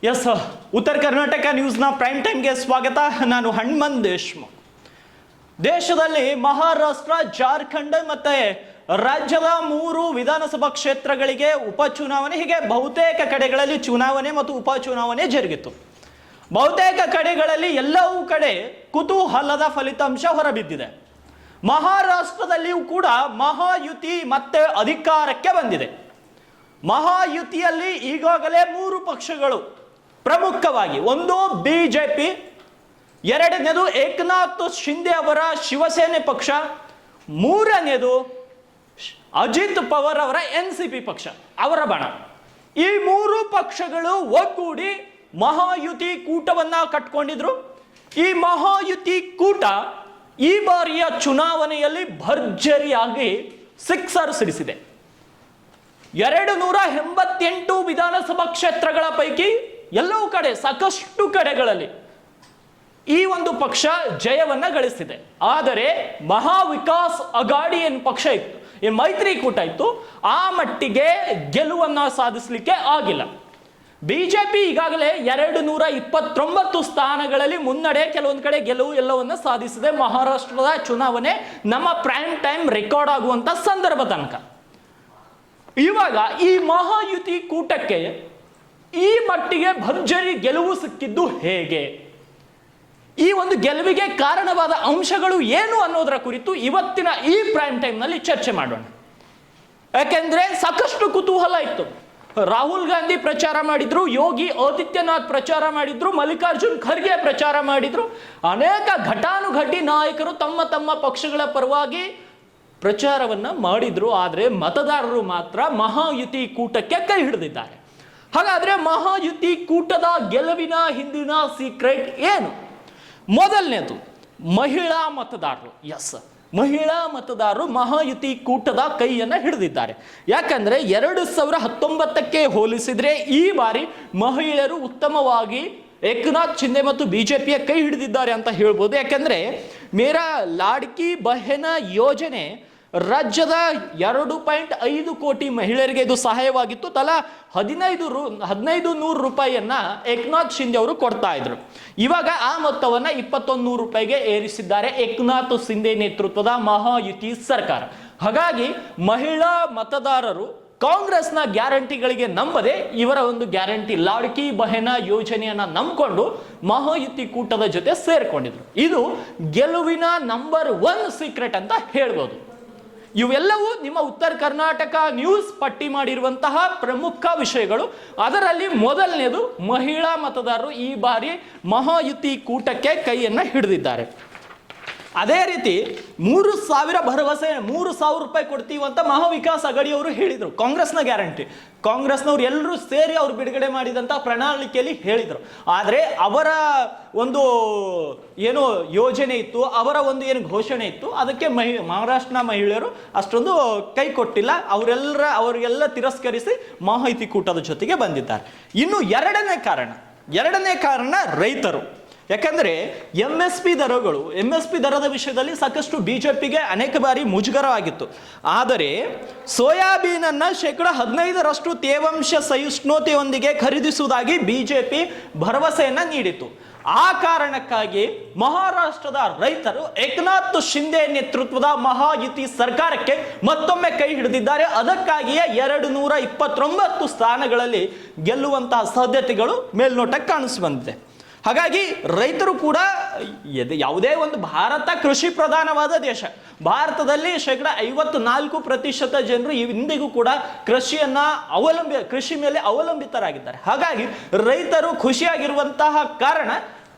S, ಉತ್ತರ Karnataka ನ್ಯೂಸ್ನ prime ಟೈಮ್ಗೆ ಸ್ವಾಗತ. ನಾನು ಹನುಮಂತ್ ದೇಶ್ಮುಖ್. ದೇಶದಲ್ಲಿ ಮಹಾರಾಷ್ಟ್ರ, ಜಾರ್ಖಂಡ್ ಮತ್ತೆ ರಾಜ್ಯದ 3 ವಿಧಾನಸಭಾ ಕ್ಷೇತ್ರಗಳಿಗೆ ಉಪಚುನಾವಣೆ, ಹೀಗೆ ಬಹುತೇಕ ಕಡೆಗಳಲ್ಲಿ ಚುನಾವಣೆ ಮತ್ತು ಉಪಚುನಾವಣೆ ಜರುಗಿತು. ಬಹುತೇಕ ಕಡೆಗಳಲ್ಲಿ ಎಲ್ಲವೂ ಕಡೆ ಕುತೂಹಲದ ಫಲಿತಾಂಶ ಹೊರಬಿದ್ದಿದೆ. ಮಹಾರಾಷ್ಟ್ರದಲ್ಲಿಯೂ ಕೂಡ ಮಹಾಯುತಿ ಮತ್ತೆ ಅಧಿಕಾರಕ್ಕೆ ಬಂದಿದೆ. ಮಹಾಯುತಿಯಲ್ಲಿ ಈಗಾಗಲೇ 3 ಪಕ್ಷಗಳು ಪ್ರಮುಖವಾಗಿ, ಒಂದು ಬಿಜೆಪಿ, ಎರಡನೇದು ಏಕನಾಥ್ ಶಿಂದೆ ಅವರ ಶಿವಸೇನೆ ಪಕ್ಷ, ಮೂರನೇದು ಅಜಿತ್ ಪವಾರ್ ಅವರ ಎನ್ಸಿಪಿ ಪಕ್ಷ, ಅವರ ಬಣ. ಈ 3 ಪಕ್ಷಗಳು ಒಗ್ಗೂಡಿ ಮಹಾಯುತಿ ಕೂಟವನ್ನ ಕಟ್ಕೊಂಡಿದ್ರು. ಈ ಮಹಾಯುತಿ ಕೂಟ ಈ ಬಾರಿಯ ಚುನಾವಣೆಯಲ್ಲಿ ಭರ್ಜರಿಯಾಗಿ ಸಿಕ್ಸರ್ ಸಿಡಿಸಿದೆ. 288 ವಿಧಾನಸಭಾ ಕ್ಷೇತ್ರಗಳ ಪೈಕಿ ಎಲ್ಲವೂ ಕಡೆ, ಸಾಕಷ್ಟು ಕಡೆಗಳಲ್ಲಿ ಈ ಒಂದು ಪಕ್ಷ ಜಯವನ್ನ ಗಳಿಸಿದೆ. ಆದರೆ ಮಹಾವಿಕಾಸ್ ಅಘಾಡಿ ಏನು ಪಕ್ಷ ಇತ್ತು, ಏನು ಮೈತ್ರಿಕೂಟ ಇತ್ತು, ಆ ಮಟ್ಟಿಗೆ ಗೆಲುವನ್ನ ಸಾಧಿಸಲಿಕ್ಕೆ ಆಗಿಲ್ಲ. ಬಿಜೆಪಿ ಈಗಾಗಲೇ 229 ಸ್ಥಾನಗಳಲ್ಲಿ ಮುನ್ನಡೆ, ಕೆಲವೊಂದು ಕಡೆ ಗೆಲುವು ಎಲ್ಲವನ್ನ ಸಾಧಿಸಿದೆ. ಮಹಾರಾಷ್ಟ್ರದ ಚುನಾವಣೆ ನಮ್ಮ ಪ್ರೈಮ್ ಟೈಮ್ ರೆಕಾರ್ಡ್ ಆಗುವಂತ ಸಂದರ್ಭ ತನಕ. ಇವಾಗ ಈ ಮಹಾಯುತಿ ಕೂಟಕ್ಕೆ ಈ ಮಟ್ಟಿಗೆ ಭರ್ಜರಿ ಗೆಲುವು ಸಿಕ್ಕಿದ್ದು ಹೇಗೆ, ಈ ಒಂದು ಗೆಲುವಿಗೆ ಕಾರಣವಾದ ಅಂಶಗಳು ಏನು ಅನ್ನೋದರ ಕುರಿತು ಇವತ್ತಿನ ಈ ಪ್ರೈಮ್ ಟೈಮ್ ನಲ್ಲಿ ಚರ್ಚೆ ಮಾಡೋಣ. ಯಾಕೆಂದ್ರೆ ಸಾಕಷ್ಟು ಕುತೂಹಲ ಇತ್ತು. ರಾಹುಲ್ ಗಾಂಧಿ ಪ್ರಚಾರ ಮಾಡಿದ್ರು, ಯೋಗಿ ಆದಿತ್ಯನಾಥ್ ಪ್ರಚಾರ ಮಾಡಿದ್ರು, ಮಲ್ಲಿಕಾರ್ಜುನ್ ಖರ್ಗೆ ಪ್ರಚಾರ ಮಾಡಿದ್ರು, ಅನೇಕ ಘಟಾನುಘಟಿ ನಾಯಕರು ತಮ್ಮ ತಮ್ಮ ಪಕ್ಷಗಳ ಪರವಾಗಿ ಪ್ರಚಾರವನ್ನ ಮಾಡಿದ್ರು. ಆದರೆ ಮತದಾರರು ಮಾತ್ರ ಮಹಾಯುತಿ ಕೂಟಕ್ಕೆ ಕೈ ಹಿಡಿದಿದ್ದಾರೆ. ಹಾಗಾದ್ರೆ ಮಹಾಯುತಿ ಕೂಟದ ಗೆಲುವಿನ ಹಿಂದಿನ ಸೀಕ್ರೆಟ್ ಏನು? ಮೊದಲನೇದು ಮಹಿಳಾ ಮತದಾರರು. ಎಸ್, ಮಹಿಳಾ ಮತದಾರರು ಮಹಾಯುತಿ ಕೂಟದ ಕೈಯನ್ನ ಹಿಡಿದಿದ್ದಾರೆ. ಯಾಕಂದ್ರೆ 2019ಕ್ಕೆ ಹೋಲಿಸಿದ್ರೆ ಈ ಬಾರಿ ಮಹಿಳೆಯರು ಉತ್ತಮವಾಗಿ ಏಕನಾಥ್ ಶಿಂದೆ ಮತ್ತು ಬಿಜೆಪಿಯ ಕೈ ಹಿಡಿದಿದ್ದಾರೆ ಅಂತ ಹೇಳ್ಬೋದು. ಯಾಕಂದ್ರೆ ಮೇರಾ ಲಾಡ್ಕಿ ಬಹನ ಯೋಜನೆ ರಾಜ್ಯದ 2.5 ಕೋಟಿ ಮಹಿಳೆಯರಿಗೆ ಇದು ಸಹಾಯವಾಗಿತ್ತು. ತಲಾ 1500 ರೂಪಾಯಿಯನ್ನ ಏಕನಾಥ್ ಶಿಂದೆ ಅವರು ಕೊಡ್ತಾ ಇದ್ರು. ಇವಾಗ ಆ ಮೊತ್ತವನ್ನ 2100 ರೂಪಾಯಿಗೆ ಏರಿಸಿದ್ದಾರೆ ಏಕನಾಥ್ ಶಿಂದೆ ನೇತೃತ್ವದ ಮಹಾಯುತಿ ಸರ್ಕಾರ. ಹಾಗಾಗಿ ಮಹಿಳಾ ಮತದಾರರು ಕಾಂಗ್ರೆಸ್ನ ಗ್ಯಾರಂಟಿಗಳಿಗೆ ನಂಬದೆ ಇವರ ಒಂದು ಗ್ಯಾರಂಟಿ ಲಾಡ್ಕಿ ಬಹನ ಯೋಜನೆಯನ್ನ ನಂಬಿಕೊಂಡು ಮಹಾಯುತಿ ಕೂಟದ ಜೊತೆ ಸೇರ್ಕೊಂಡಿದ್ರು. ಇದು ಗೆಲುವಿನ ನಂಬರ್ 1 ಸೀಕ್ರೆಟ್ ಅಂತ ಹೇಳ್ಬೋದು. ಇವೆಲ್ಲವೂ ನಿಮ್ಮ ಉತ್ತರ ಕರ್ನಾಟಕ ನ್ಯೂಸ್ ಪಟ್ಟಿ ಮಾಡಿರುವಂತಹ ಪ್ರಮುಖ ವಿಷಯಗಳು. ಅದರಲ್ಲಿ ಮೊದಲನೇದು ಮಹಿಳಾ ಮತದಾರರು ಈ ಬಾರಿ ಮಹಾಯುತಿ ಕೂಟಕ್ಕೆ ಕೈಯನ್ನ ಹಿಡಿದಿದ್ದಾರೆ. ಅದೇ ರೀತಿ 3000 ಭರವಸೆ, 3000 ರೂಪಾಯಿ ಕೊಡ್ತೀವಿ ಅಂತ ಮಹಾವಿಕಾಸ್ ಅಘಾಡಿ ಅವರು ಹೇಳಿದರು. ಕಾಂಗ್ರೆಸ್ನ ಗ್ಯಾರಂಟಿ, ಕಾಂಗ್ರೆಸ್ನವ್ರು ಎಲ್ಲರೂ ಸೇರಿ ಅವ್ರು ಬಿಡುಗಡೆ ಮಾಡಿದಂಥ ಪ್ರಣಾಳಿಕೆಯಲ್ಲಿ ಹೇಳಿದರು. ಆದರೆ ಅವರ ಒಂದು ಏನು ಯೋಜನೆ ಇತ್ತು, ಅವರ ಒಂದು ಏನು ಘೋಷಣೆ ಇತ್ತು, ಅದಕ್ಕೆ ಮಹಾರಾಷ್ಟ್ರ ಮಹಿಳೆಯರು ಅಷ್ಟೊಂದು ಕೈ ಕೊಟ್ಟಿಲ್ಲ. ಅವರಿಗೆಲ್ಲ ತಿರಸ್ಕರಿಸಿ ಮಹಾಯುತಿ ಕೂಟದ ಜೊತೆಗೆ ಬಂದಿದ್ದಾರೆ. ಇನ್ನು ಎರಡನೇ ಕಾರಣ ರೈತರು. ಯಾಕಂದ್ರೆ MSP ದರದ ವಿಷಯದಲ್ಲಿ ಸಾಕಷ್ಟು ಬಿಜೆಪಿಗೆ ಅನೇಕ ಬಾರಿ ಮುಜುಗರವಾಗಿತ್ತು. ಆದರೆ ಸೋಯಾಬೀನ್ ಅನ್ನ 15% ತೇವಾಂಶ ಸಹಿಷ್ಣುತೆಯೊಂದಿಗೆ ಖರೀದಿಸುವುದಾಗಿ ಬಿಜೆಪಿ ಭರವಸೆಯನ್ನ ನೀಡಿತು. ಆ ಕಾರಣಕ್ಕಾಗಿ ಮಹಾರಾಷ್ಟ್ರದ ರೈತರು ಏಕನಾಥ್ ಶಿಂದೆ ನೇತೃತ್ವದ ಮಹಾಯುತಿ ಸರ್ಕಾರಕ್ಕೆ ಮತ್ತೊಮ್ಮೆ ಕೈ ಹಿಡಿದಿದ್ದಾರೆ. ಅದಕ್ಕಾಗಿಯೇ 229 ಸ್ಥಾನಗಳಲ್ಲಿ ಗೆಲ್ಲುವಂತಹ ಸಾಧ್ಯತೆಗಳು ಮೇಲ್ನೋಟಕ್ಕೆ ಕಾಣಿಸಿ ಬಂದಿದೆ. ಹಾಗಾಗಿ ರೈತರು ಕೂಡ ಯಾವುದೇ ಒಂದು, ಭಾರತ ಕೃಷಿ ಪ್ರಧಾನವಾದ ದೇಶ. ಭಾರತದಲ್ಲಿ 54% ಜನರು ಇಂದಿಗೂ ಕೂಡ ಕೃಷಿ ಮೇಲೆ ಅವಲಂಬಿತರಾಗಿದ್ದಾರೆ. ಹಾಗಾಗಿ ರೈತರು ಖುಷಿಯಾಗಿರುವಂತಹ ಕಾರಣ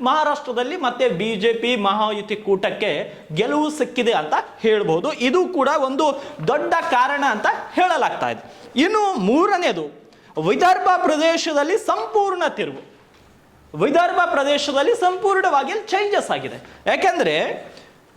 ಮಹಾರಾಷ್ಟ್ರದಲ್ಲಿ ಮತ್ತೆ ಬಿಜೆಪಿ ಮಹಾಯುತಿ ಕೂಟಕ್ಕೆ ಗೆಲುವು ಸಿಕ್ಕಿದೆ ಅಂತ ಹೇಳ್ಬೋದು. ಇದು ಕೂಡ ಒಂದು ದೊಡ್ಡ ಕಾರಣ ಅಂತ ಹೇಳಲಾಗ್ತಾ ಇದೆ. ಇನ್ನು ಮೂರನೇದು ವಿದರ್ಭ ಪ್ರದೇಶದಲ್ಲಿ ಸಂಪೂರ್ಣ ತಿರುವು. ವಿದರ್ಭ ಪ್ರದೇಶದಲ್ಲಿ ಸಂಪೂರ್ಣವಾಗಿ ಚೇಂಜಸ್ ಆಗಿದೆ. ಯಾಕೆಂದ್ರೆ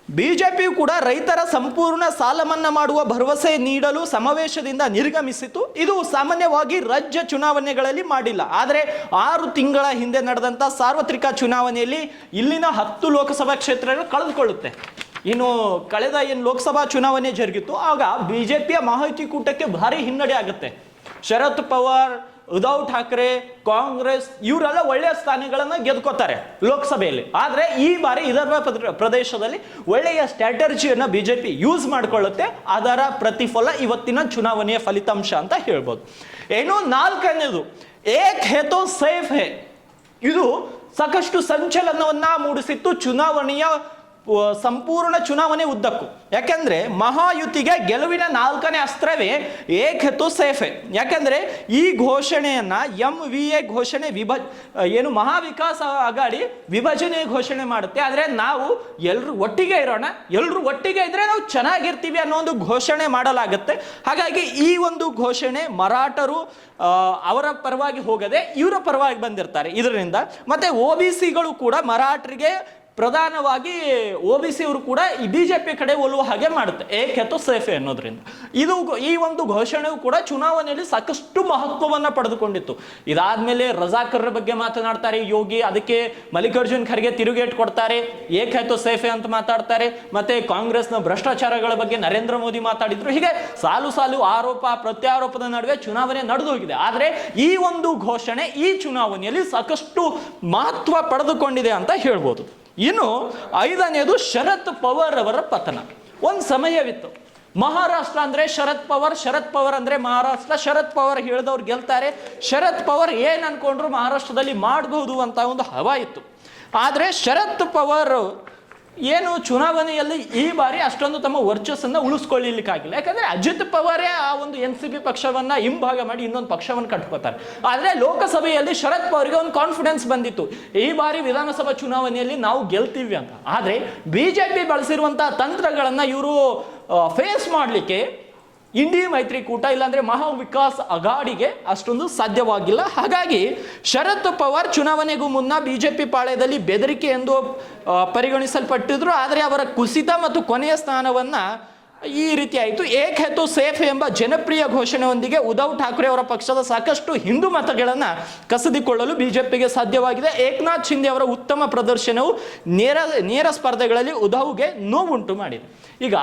ಬಿಜೆಪಿಯು ಕೂಡ ರೈತರ ಸಂಪೂರ್ಣ ಸಾಲ ಮನ್ನಾ ಮಾಡುವ ಭರವಸೆ ನೀಡಲು ಸಮಾವೇಶದಿಂದ ನಿರ್ಗಮಿಸಿತು. ಇದು ಸಾಮಾನ್ಯವಾಗಿ ರಾಜ್ಯ ಚುನಾವಣೆಗಳಲ್ಲಿ ಮಾಡಿಲ್ಲ. ಆದರೆ 6 ತಿಂಗಳ ಹಿಂದೆ ನಡೆದಂಥ ಸಾರ್ವತ್ರಿಕ ಚುನಾವಣೆಯಲ್ಲಿ ಇಲ್ಲಿನ 10 ಲೋಕಸಭಾ ಕ್ಷೇತ್ರಗಳು ಕಳೆದುಕೊಳ್ಳುತ್ತೆ. ಇನ್ನು ಕಳೆದ ಲೋಕಸಭಾ ಚುನಾವಣೆ ಜರುಗಿತ್ತು, ಆಗ ಬಿಜೆಪಿಯ ಮಹಾಯುತಿ ಕೂಟಕ್ಕೆ ಭಾರಿ ಹಿನ್ನಡೆ ಆಗುತ್ತೆ. ಶರದ್ ಪವಾರ್ ಉದ್ಧವ್ ಠಾಕ್ರೆ, ಕಾಂಗ್ರೆಸ್ ಇವರೆಲ್ಲ ಒಳ್ಳೆಯ ಸ್ಥಾನಗಳನ್ನ ಗೆದ್ಕೋತಾರೆ ಲೋಕಸಭೆಯಲ್ಲಿ. ಆದ್ರೆ ಈ ಬಾರಿ ವಿದರ್ಭ ಪ್ರದೇಶದಲ್ಲಿ ಒಳ್ಳೆಯ ಸ್ಟ್ರಾಟಜಿಯನ್ನ ಬಿಜೆಪಿ ಯೂಸ್ ಮಾಡ್ಕೊಳ್ಳುತ್ತೆ. ಅದರ ಪ್ರತಿಫಲ ಇವತ್ತಿನ ಚುನಾವಣೆಯ ಫಲಿತಾಂಶ ಅಂತ ಹೇಳ್ಬೋದು. ಏನು ನಾಲ್ಕನೇದು ಏಕ್ ಹೇ ತೋ ಸೇಫ್ ಹೇ. ಇದು ಸಾಕಷ್ಟು ಸಂಚಲನವನ್ನ ಮೂಡಿಸಿತ್ತು ಚುನಾವಣೆಯ ಸಂಪೂರ್ಣ ಚುನಾವಣೆ ಉದ್ದಕ್ಕೂ. ಯಾಕೆಂದ್ರೆ ಮಹಾಯುತಿಗೆ ಗೆಲುವಿನ ನಾಲ್ಕನೇ ಅಸ್ತ್ರವೇ ಏಕ್ ಹೇ ತೋ ಸೇಫ್ ಹೇ. ಯಾಕೆಂದ್ರೆ ಈ ಘೋಷಣೆಯನ್ನ MVA ಘೋಷಣೆ ಏನು ಮಹಾವಿಕಾಸ್ ಅಘಾಡಿ ವಿಭಜನೆ ಘೋಷಣೆ ಮಾಡುತ್ತೆ. ಆದ್ರೆ ನಾವು ಎಲ್ರು ಒಟ್ಟಿಗೆ ಇರೋಣ, ಎಲ್ರು ಒಟ್ಟಿಗೆ ಇದ್ರೆ ನಾವು ಚೆನ್ನಾಗಿರ್ತೀವಿ ಅನ್ನೋ ಒಂದು ಘೋಷಣೆ ಮಾಡಲಾಗುತ್ತೆ. ಹಾಗಾಗಿ ಈ ಒಂದು ಘೋಷಣೆ ಮರಾಠರು ಅವರ ಪರವಾಗಿ ಹೋಗದೆ ಇವರ ಪರವಾಗಿ ಬಂದಿರ್ತಾರೆ ಇದರಿಂದ. ಮತ್ತೆ OBCಗಳು ಕೂಡ ಮರಾಠರಿಗೆ ಪ್ರಧಾನವಾಗಿ OBC ಅವರು ಕೂಡ ಈ ಬಿಜೆಪಿ ಕಡೆ ಒಲುವ ಹಾಗೆ ಮಾಡುತ್ತೆ ಏಕ್ ಹೇ ತೋ ಸೇಫ್ ಅನ್ನೋದ್ರಿಂದ. ಈ ಒಂದು ಘೋಷಣೆಯು ಕೂಡ ಚುನಾವಣೆಯಲ್ಲಿ ಸಾಕಷ್ಟು ಮಹತ್ವವನ್ನ ಪಡೆದುಕೊಂಡಿತ್ತು. ಇದಾದ್ಮೇಲೆ ರಜಾಕರ್ರ ಬಗ್ಗೆ ಮಾತನಾಡ್ತಾರೆ ಯೋಗಿ, ಅದಕ್ಕೆ ಮಲ್ಲಿಕಾರ್ಜುನ್ ಖರ್ಗೆ ತಿರುಗೇಟ್ ಕೊಡ್ತಾರೆ, ಏಕ್ ಹೇ ತೋ ಸೇಫ್ ಅಂತ ಮಾತಾಡ್ತಾರೆ. ಮತ್ತೆ ಕಾಂಗ್ರೆಸ್ನ ಭ್ರಷ್ಟಾಚಾರಗಳ ಬಗ್ಗೆ ನರೇಂದ್ರ ಮೋದಿ ಮಾತಾಡಿದ್ರು. ಹೀಗೆ ಸಾಲು ಸಾಲು ಆರೋಪ ಪ್ರತ್ಯಾರೋಪದ ನಡುವೆ ಚುನಾವಣೆ ನಡೆದು ಹೋಗಿದೆ. ಆದ್ರೆ ಈ ಒಂದು ಘೋಷಣೆ ಈ ಚುನಾವಣೆಯಲ್ಲಿ ಸಾಕಷ್ಟು ಮಹತ್ವ ಪಡೆದುಕೊಂಡಿದೆ ಅಂತ ಹೇಳ್ಬೋದು. ಇನ್ನು ಐದನೇದು ಶರದ್ ಪವಾರ್ ಅವರ ಪತನ. ಒಂದು ಸಮಯವಿತ್ತು ಮಹಾರಾಷ್ಟ್ರ ಅಂದ್ರೆ ಶರದ್ ಪವಾರ್ ಅಂದ್ರೆ ಮಹಾರಾಷ್ಟ್ರ, ಶರದ್ ಪವಾರ್ ಹೇಳಿದವ್ರು ಗೆಲ್ತಾರೆ, ಶರದ್ ಪವಾರ್ ಏನ್ ಅನ್ಕೊಂಡ್ರು ಮಹಾರಾಷ್ಟ್ರದಲ್ಲಿ ಮಾಡಬಹುದು ಅಂತ ಒಂದು ಹವಾ ಇತ್ತು. ಆದ್ರೆ ಶರದ್ ಪವಾರ್ ಏನು ಚುನಾವಣೆಯಲ್ಲಿ ಈ ಬಾರಿ ಅಷ್ಟೊಂದು ತಮ್ಮ ವರ್ಚಸ್ಸನ್ನ ಉಳಿಸ್ಕೊಳ್ಳಿಕ್ಕಾಗಿಲ್ಲ. ಯಾಕಂದ್ರೆ ಅಜಿತ್ ಪವಾರೇ ಆ ಒಂದು NCP ಪಕ್ಷವನ್ನ ಹಿಂಭಾಗ ಮಾಡಿ ಇನ್ನೊಂದು ಪಕ್ಷವನ್ನು ಕಟ್ಕೋತಾರೆ. ಆದ್ರೆ ಲೋಕಸಭೆಯಲ್ಲಿ ಶರದ್ ಪವಾರ್ಗೆ ಒಂದು ಕಾನ್ಫಿಡೆನ್ಸ್ ಬಂದಿತ್ತು, ಈ ಬಾರಿ ವಿಧಾನಸಭಾ ಚುನಾವಣೆಯಲ್ಲಿ ನಾವು ಗೆಲ್ತೀವಿ ಅಂತ. ಆದ್ರೆ ಬಿಜೆಪಿ ಬಳಸಿರುವಂತಹ ತಂತ್ರಗಳನ್ನ ಇವರು ಫೇಸ್ ಮಾಡಲಿಕ್ಕೆ ಇಂಡಿ ಮೈತ್ರಿಕೂಟ ಇಲ್ಲಾಂದ್ರೆ ಮಹಾವಿಕಾಸ್ ಅಘಾಡಿಗೆ ಅಷ್ಟೊಂದು ಸಾಧ್ಯವಾಗಿಲ್ಲ. ಹಾಗಾಗಿ ಶರದ್ ಪವಾರ್ ಚುನಾವಣೆಗೂ ಮುನ್ನ ಬಿಜೆಪಿ ಪಾಳ್ಯದಲ್ಲಿ ಬೆದರಿಕೆ ಎಂದು ಪರಿಗಣಿಸಲ್ಪಟ್ಟಿದ್ರು. ಆದರೆ ಅವರ ಕುಸಿತ ಮತ್ತು ಕೊನೆಯ ಸ್ಥಾನವನ್ನ ಈ ರೀತಿ ಆಯಿತು. ಏಕ್ ಹೇ ತೋ ಸೇಫ್ ಎಂಬ ಜನಪ್ರಿಯ ಘೋಷಣೆಯೊಂದಿಗೆ ಉದ್ಧವ್ ಠಾಕ್ರೆ ಅವರ ಪಕ್ಷದ ಸಾಕಷ್ಟು ಹಿಂದೂ ಮತಗಳನ್ನು ಕಸಿದುಕೊಳ್ಳಲು ಬಿಜೆಪಿಗೆ ಸಾಧ್ಯವಾಗಿದೆ. ಏಕನಾಥ್ ಶಿಂದೆ ಅವರ ಉತ್ತಮ ಪ್ರದರ್ಶನವು ನೇರ ಸ್ಪರ್ಧೆಗಳಲ್ಲಿ ಉದ್ಧವ್ಗೆ ನೋವುಂಟು ಮಾಡಿದೆ. ಈಗ